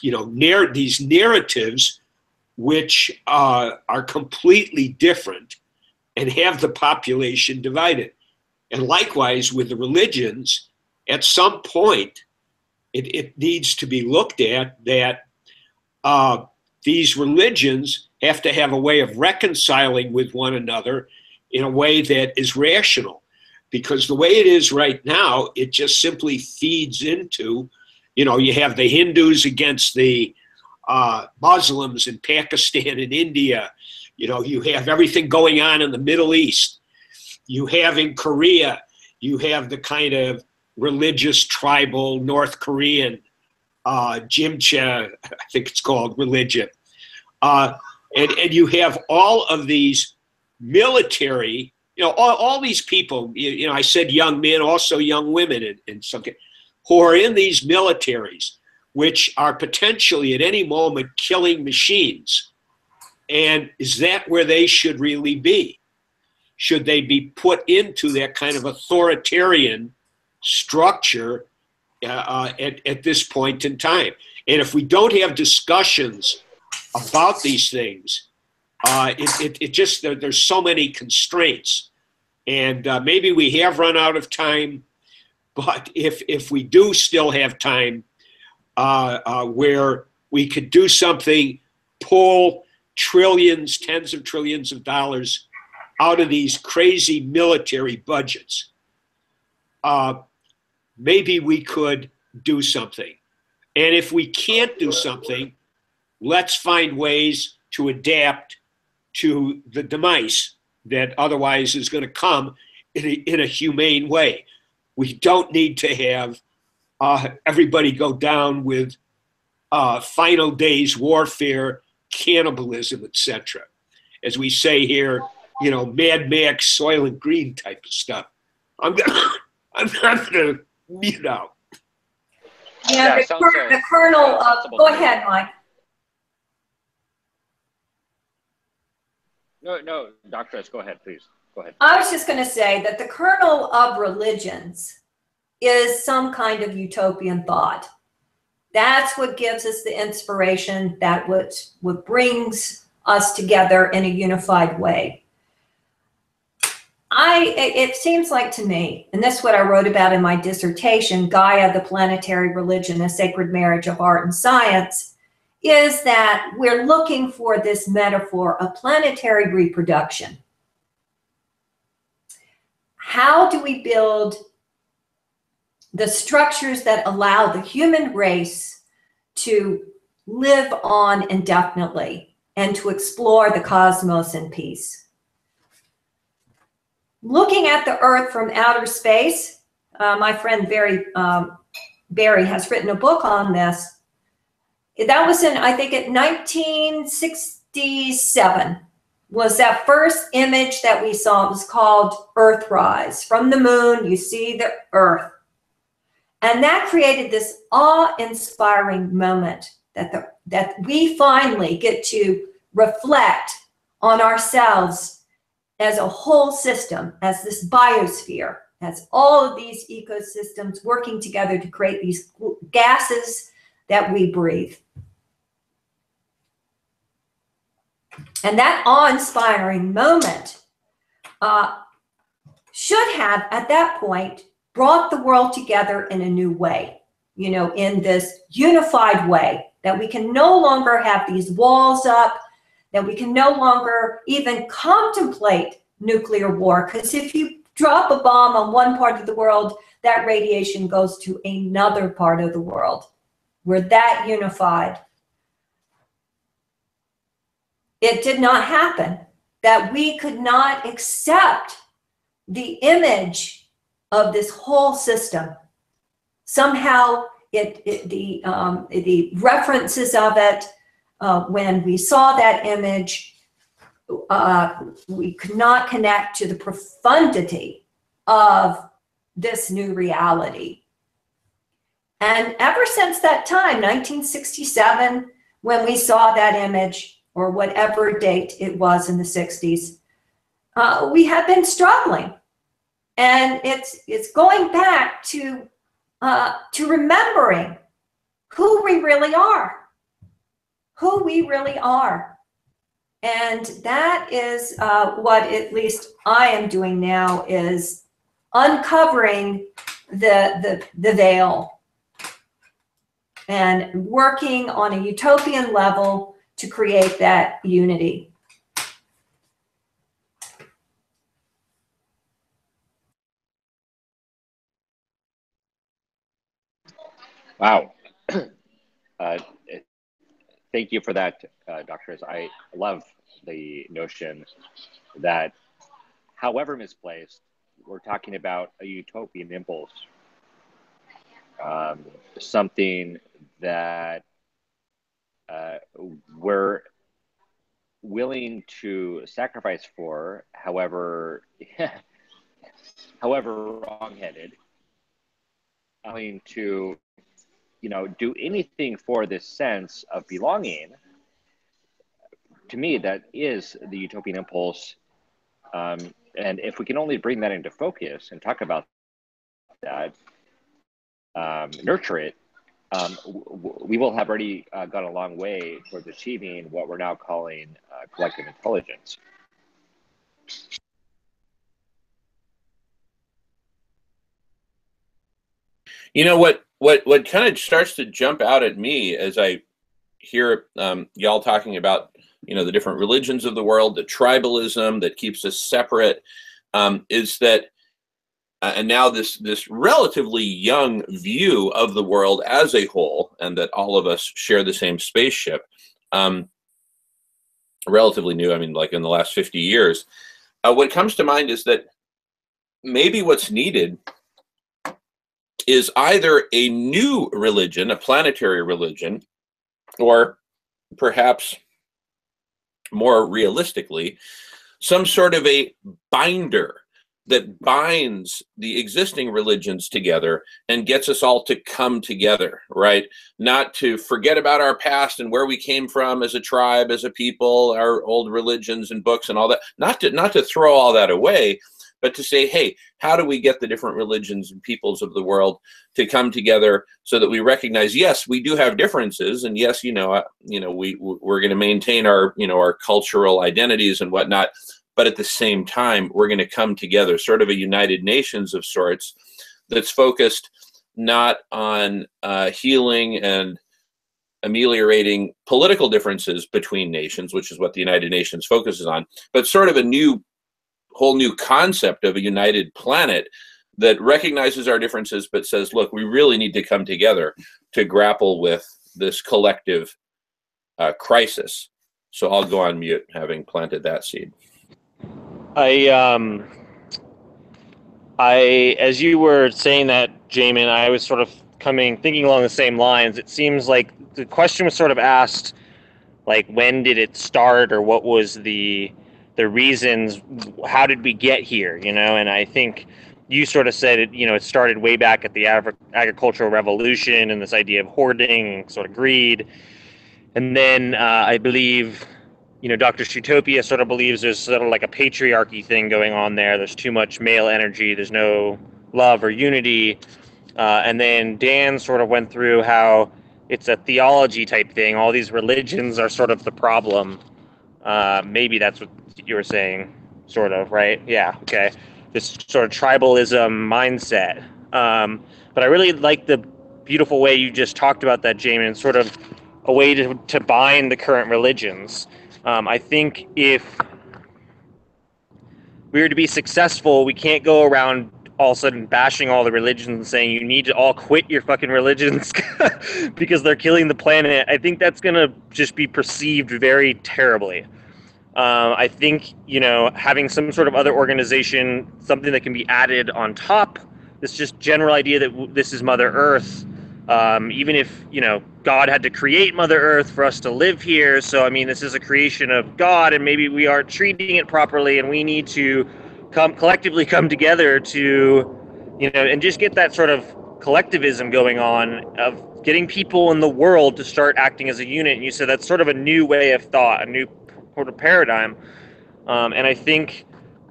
these narratives which are completely different and have the population divided. And likewise with the religions, at some point, it needs to be looked at that these religions have to have a way of reconciling with one another in a way that is rational. Because the way it is right now, it just simply feeds into, you have the Hindus against the Muslims in Pakistan and India. You have everything going on in the Middle East. You have in Korea, you have the kind of religious tribal North Korean Jimcha, I think it's called, religion. And you have all of these military, all these people, I said young men, also young women in some case, who are in these militaries, which are potentially at any moment killing machines. And is that where they should really be? Should they be put into that kind of authoritarian structure at this point in time? And if we don't have discussions about these things, there's so many constraints. And maybe we have run out of time, but if we do still have time, where we could do something, pull trillions, tens of trillions of dollars out of these crazy military budgets, maybe we could do something. And if we can't do something, let's find ways to adapt to the demise that otherwise is going to come in a humane way. We don't need to have everybody go down with final days warfare, cannibalism, etc. As we say here, Mad Max, Soylent Green type of stuff. I'm gonna mute out. Yeah, the Colonel. Go ahead, Mike. No, Dr. S, go ahead, please. Go ahead. I was just going to say that the kernel of religions is some kind of utopian thought. That's what gives us the inspiration, that what brings us together in a unified way. It seems like to me, and this is what I wrote about in my dissertation, Gaia, the Planetary Religion, a Sacred Marriage of Art and Science, is that we're looking for this metaphor of planetary reproduction. How do we build the structures that allow the human race to live on indefinitely and to explore the cosmos in peace? Looking at the Earth from outer space, my friend Barry has written a book on this. That was in, I think, in 1967, was that first image that we saw. It was called Earthrise. From the moon, you see the Earth. And that created this awe-inspiring moment that we finally get to reflect on ourselves as a whole system, as this biosphere, as all of these ecosystems working together to create these gases that we breathe. And that awe-inspiring moment should have, at that point, brought the world together in a new way, you know, in this unified way, that we can no longer have these walls up, that we can no longer even contemplate nuclear war, because if you drop a bomb on one part of the world, that radiation goes to another part of the world. We're that unified. It did not happen, that we could not accept the image of this whole system. Somehow the references of it, when we saw that image, we could not connect to the profundity of this new reality. And ever since that time, 1967, when we saw that image, or whatever date it was in the 60s, we have been struggling. And it's going back to remembering who we really are, And that is what at least I am doing now, is uncovering the veil and working on a utopian level to create that unity. Wow. Thank you for that, Dr. I love the notion that, however misplaced, we're talking about a utopian impulse, something that we're willing to sacrifice for, however wrong-headed, willing to, do anything for this sense of belonging. To me, that is the utopian impulse. And if we can only bring that into focus and talk about that, nurture it, we will have already gone a long way towards achieving what we're now calling collective intelligence. You know, what kind of starts to jump out at me as I hear y'all talking about, the different religions of the world, the tribalism that keeps us separate, is that, and now this relatively young view of the world as a whole, and that all of us share the same spaceship, relatively new, I mean, like in the last 50 years, what comes to mind is that maybe what's needed is either a new religion, a planetary religion, or perhaps more realistically, some sort of a binder that binds the existing religions together and gets us all to come together, right? Not to forget about our past and where we came from as a tribe, as a people, our old religions and books and all that, not to throw all that away, but to say, hey, how do we get the different religions and peoples of the world to come together so that we recognize, yes, we do have differences, and yes, we're going to maintain our, our cultural identities and whatnot, but at the same time, we're going to come together, sort of a United Nations of sorts that's focused not on healing and ameliorating political differences between nations, which is what the United Nations focuses on, but sort of a whole new concept of a united planet that recognizes our differences, but says, look, we really need to come together to grapple with this collective crisis. So I'll go on mute, having planted that seed. As you were saying that, Jamin, I was sort of thinking along the same lines. It seems like the question was sort of asked, like, when did it start, or what was the reasons? How did we get here? And I think you sort of said it. It started way back at the agricultural revolution and this idea of hoarding, sort of greed, and then I believe, Dr. Shootopia sort of believes there's sort of like a patriarchy thing going on there. There's too much male energy. There's no love or unity. And then Dan sort of went through how it's a theology type thing. All these religions are sort of the problem. Maybe that's what you were saying, sort of, right? Yeah, okay. This sort of tribalism mindset. But I really like the beautiful way you just talked about that, Jamin, sort of a way to bind the current religions. I think if we were to be successful, we can't go around all of a sudden bashing all the religions and saying you need to all quit your fucking religions because they're killing the planet. I think that's going to just be perceived very terribly. I think, having some sort of other organization, something that can be added on top, this just general idea that this is Mother Earth, even if, God had to create Mother Earth for us to live here. So, this is a creation of God, and maybe we aren't treating it properly, and we need to collectively come together to, and just get that sort of collectivism going on of getting people in the world to start acting as a unit. And you said that's sort of a new way of thought, a new sort of paradigm. And I think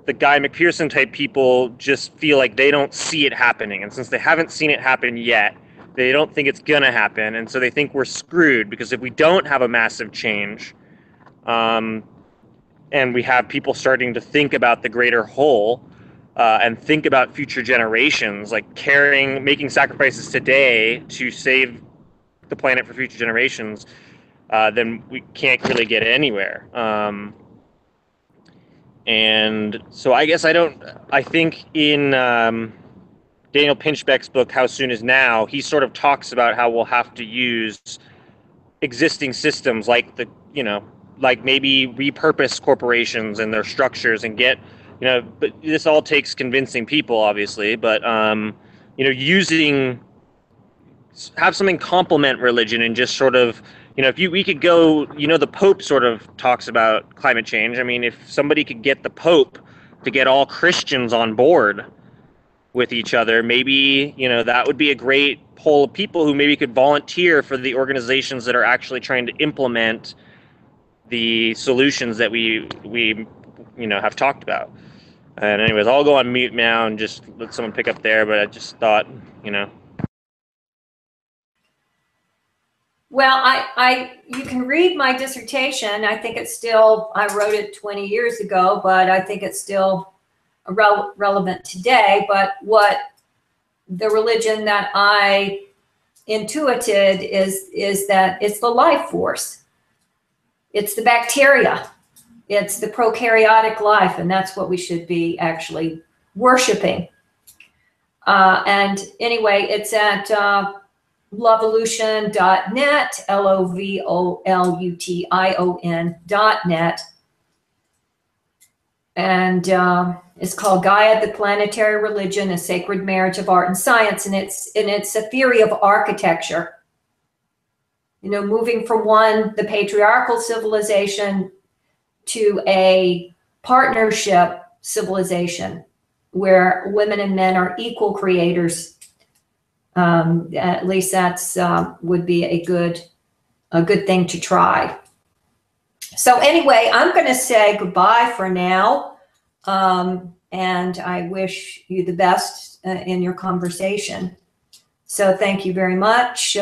the Guy McPherson type people just feel like they don't see it happening. And since they haven't seen it happen yet, they don't think it's going to happen. And so they think we're screwed, because if we don't have a massive change, and we have people starting to think about the greater whole, and think about future generations, like making sacrifices today to save the planet for future generations, then we can't really get anywhere. And so I guess I think in Daniel Pinchbeck's book, How Soon Is Now, he sort of talks about how we'll have to use existing systems like like maybe repurpose corporations and their structures and get, but this all takes convincing people, obviously, but, have something complement religion and just sort of, if we could go, the Pope sort of talks about climate change. If somebody could get the Pope to get all Christians on board with each other, maybe, that would be a great pool of people who maybe could volunteer for the organizations that are actually trying to implement the solutions that we have talked about. And anyways, I'll go on mute now and just let someone pick up there, but I just thought, Well, you can read my dissertation. I think it's still, I wrote it 20 years ago, but I think it's still relevant today. But what the religion that I intuited is that it's the life force. It's the bacteria. It's the prokaryotic life, and that's what we should be actually worshiping. And anyway, it's at lovolution.net, LOVOLUTION.net. And it's called Gaia, the Planetary Religion, a Sacred Marriage of Art and Science. And it's a theory of architecture. Moving from the patriarchal civilization to a partnership civilization where women and men are equal creators. At least that's would be a good thing to try. So anyway, I'm going to say goodbye for now. and I wish you the best in your conversation. So thank you very much,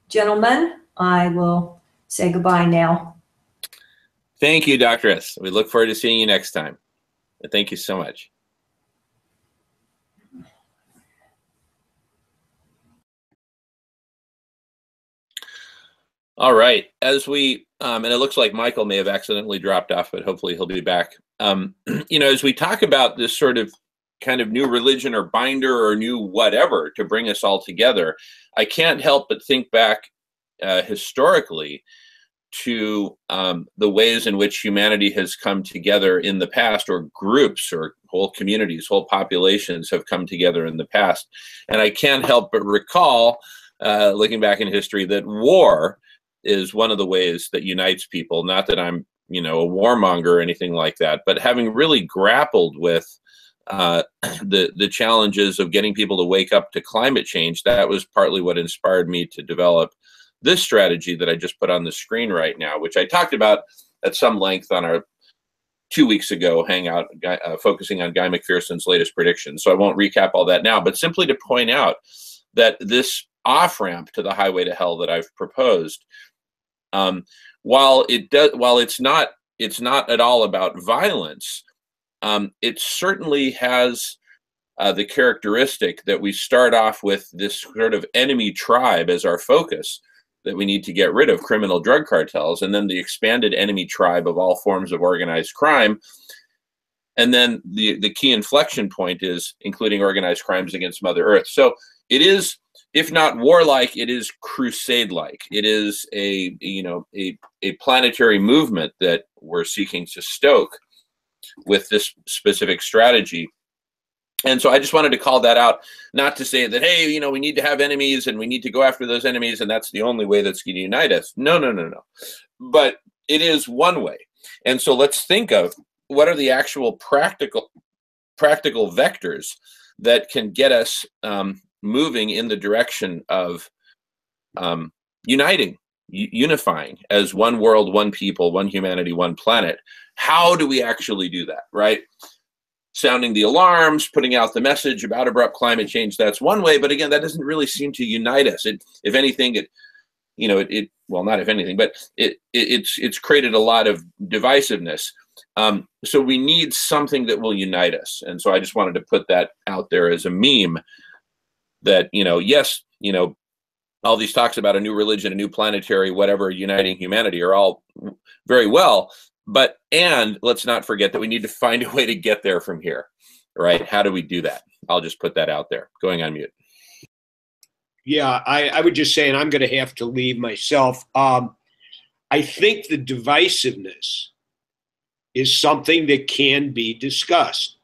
gentlemen. I will say goodbye now. Thank you, Dr. S. We look forward to seeing you next time. Thank you so much. All right. As we, and it looks like Michael may have accidentally dropped off, but hopefully he'll be back. As we talk about this sort of kind of new religion or binder or new whatever to bring us all together, I can't help but think back historically to the ways in which humanity has come together in the past, or groups or whole communities, whole populations have come together in the past. And I can't help but recall, looking back in history, that war is one of the ways that unites people. Not that I'm, a warmonger or anything like that, but having really grappled with the challenges of getting people to wake up to climate change, that was partly what inspired me to develop this strategy that I just put on the screen right now, which I talked about at some length on our 2 weeks ago hangout, focusing on Guy McPherson's latest predictions. So I won't recap all that now, but simply to point out that this off-ramp to the highway to hell that I've proposed, while it's not at all about violence, it certainly has the characteristic that we start off with this sort of enemy tribe as our focus, that we need to get rid of criminal drug cartels, and then the expanded enemy tribe of all forms of organized crime. And then the key inflection point is including organized crimes against Mother Earth. So it is, if not warlike, it is crusade-like. It is a planetary movement that we're seeking to stoke with this specific strategy. And so I just wanted to call that out, not to say that, hey, we need to have enemies and we need to go after those enemies and that's the only way that's going to unite us. No. But it is one way. And so let's think of what are the actual practical vectors that can get us moving in the direction of unifying as one world, one people, one humanity, one planet. How do we actually do that, right? Sounding the alarms, putting out the message about abrupt climate change, that's one way. But again, that doesn't really seem to unite us. If anything, well, not if anything, but it's created a lot of divisiveness. So we need something that will unite us. And so I just wanted to put that out there as a meme that, yes, all these talks about a new religion, a new planetary, whatever, uniting humanity are all very well. And let's not forget that we need to find a way to get there from here, right? How do we do that? I'll just put that out there. Going on mute. Yeah, I would just say, and I'm going to have to leave myself. I think the divisiveness is something that can be discussed.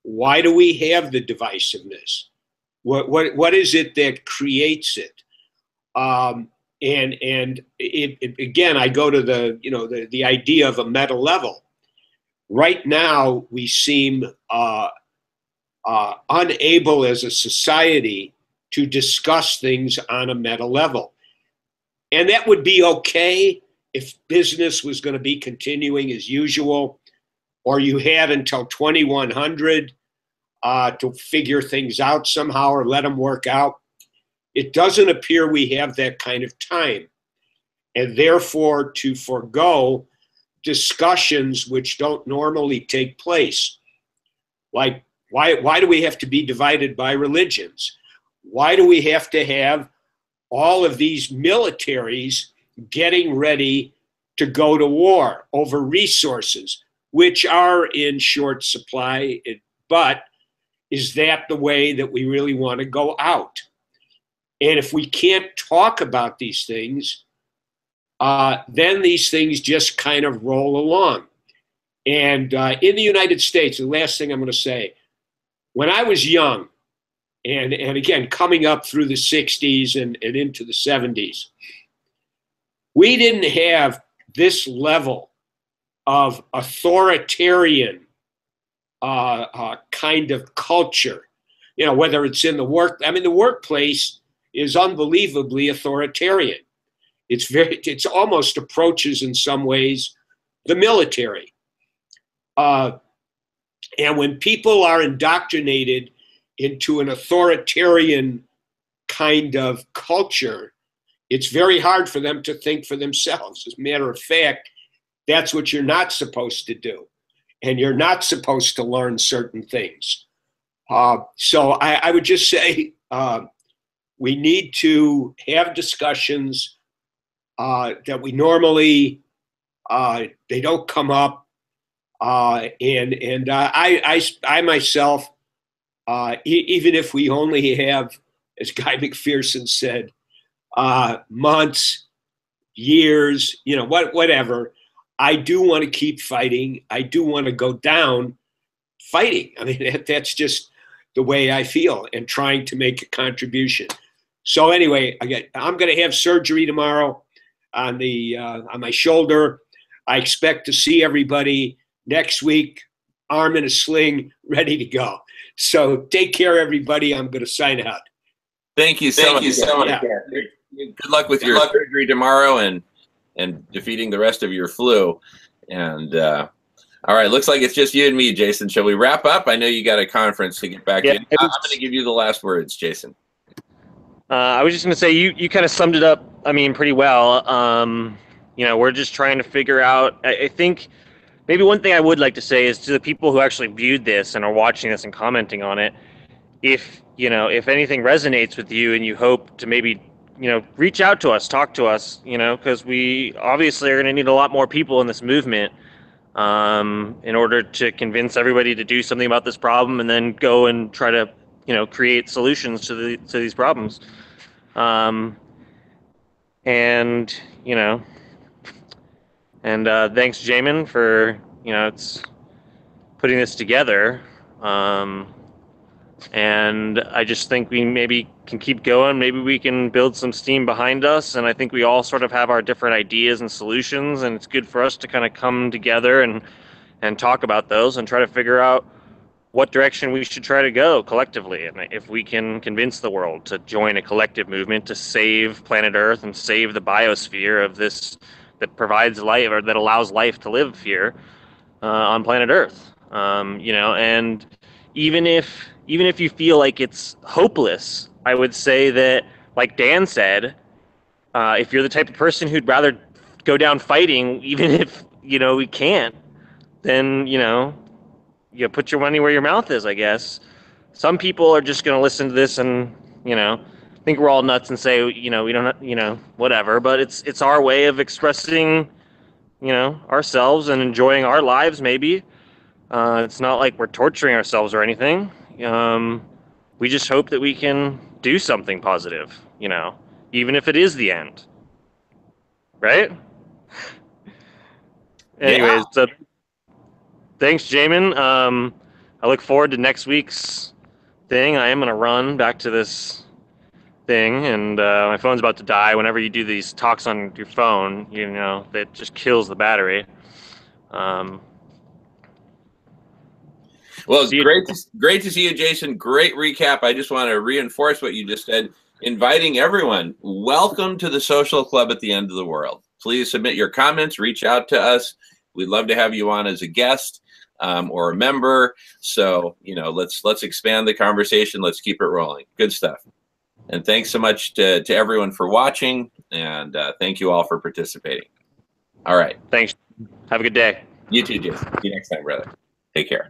Why do we have the divisiveness? What is it that creates it? And again, I go to the idea of a meta level. Right now, we seem unable as a society to discuss things on a meta level. And that would be okay if business was going to be continuing as usual, or you had until 2100 to figure things out somehow or let them work out. It doesn't appear we have that kind of time. And therefore, to forego discussions which don't normally take place. Like, why do we have to be divided by religions? Why do we have to have all of these militaries getting ready to go to war over resources, which are in short supply? But is that the way that we really want to go out? And if we can't talk about these things, then these things just kind of roll along. And in the United States, the last thing I'm going to say, when I was young, and again, coming up through the 60s and into the 70s, we didn't have this level of authoritarian kind of culture. Whether it's in the workplace is unbelievably authoritarian. It's almost approaches in some ways the military. And when people are indoctrinated into an authoritarian kind of culture, it's very hard for them to think for themselves. As a matter of fact, that's what you're not supposed to do. And you're not supposed to learn certain things. So I would just say we need to have discussions that we normally, they don't come up. I myself, even if we only have, as Guy McPherson said, months, years, whatever, I do want to keep fighting. I do want to go down fighting. I mean, that's just the way I feel, and trying to make a contribution. So anyway, I'm going to have surgery tomorrow on my shoulder. I expect to see everybody next week, arm in a sling, ready to go. So take care, everybody. I'm going to sign out. Thank you so much. Yeah. Good luck with your surgery tomorrow and defeating the rest of your flu. And all right, looks like it's just you and me, Jason. Shall we wrap up? I know you got a conference to get back in. I'm going to give you the last words, Jason. I was just going to say, you kind of summed it up, I mean, pretty well. We're just trying to figure out, I think maybe one thing I would like to say is to the people who actually viewed this and are watching this and commenting on it, if anything resonates with you and you hope to maybe, reach out to us, talk to us, because we obviously are going to need a lot more people in this movement in order to convince everybody to do something about this problem and then go and try to, create solutions to these problems. And thanks, Jamin, for, it's putting this together. And I just think we maybe can keep going. Maybe we can build some steam behind us. And I think we all sort of have our different ideas and solutions. And it's good for us to kind of come together and talk about those and try to figure out what direction we should try to go collectively. And if we can convince the world to join a collective movement to save planet Earth and save the biosphere of this that provides life, or that allows life to live here on planet Earth. And even if you feel like it's hopeless, I would say that, like Dan said, if you're the type of person who'd rather go down fighting, even if, we can't, then, you put your money where your mouth is, I guess. Some people are just going to listen to this and, think we're all nuts and say, we don't, whatever. But it's our way of expressing, ourselves and enjoying our lives, maybe. It's not like we're torturing ourselves or anything. We just hope that we can do something positive, even if it is the end. Right? Anyways, so thanks, Jamin. I look forward to next week's thing. I am going to run back to this thing, and my phone's about to die. Whenever you do these talks on your phone, that just kills the battery. Well, it's great to see you, Jason. Great recap. I just want to reinforce what you just said, inviting everyone. Welcome to the Social Club at the End of the World. Please submit your comments, reach out to us. We'd love to have you on as a guest or a member. So, let's expand the conversation. Let's keep it rolling. Good stuff. And thanks so much to everyone for watching. And thank you all for participating. All right. Thanks. Have a good day. You too, Jason. See you next time, brother. Take care.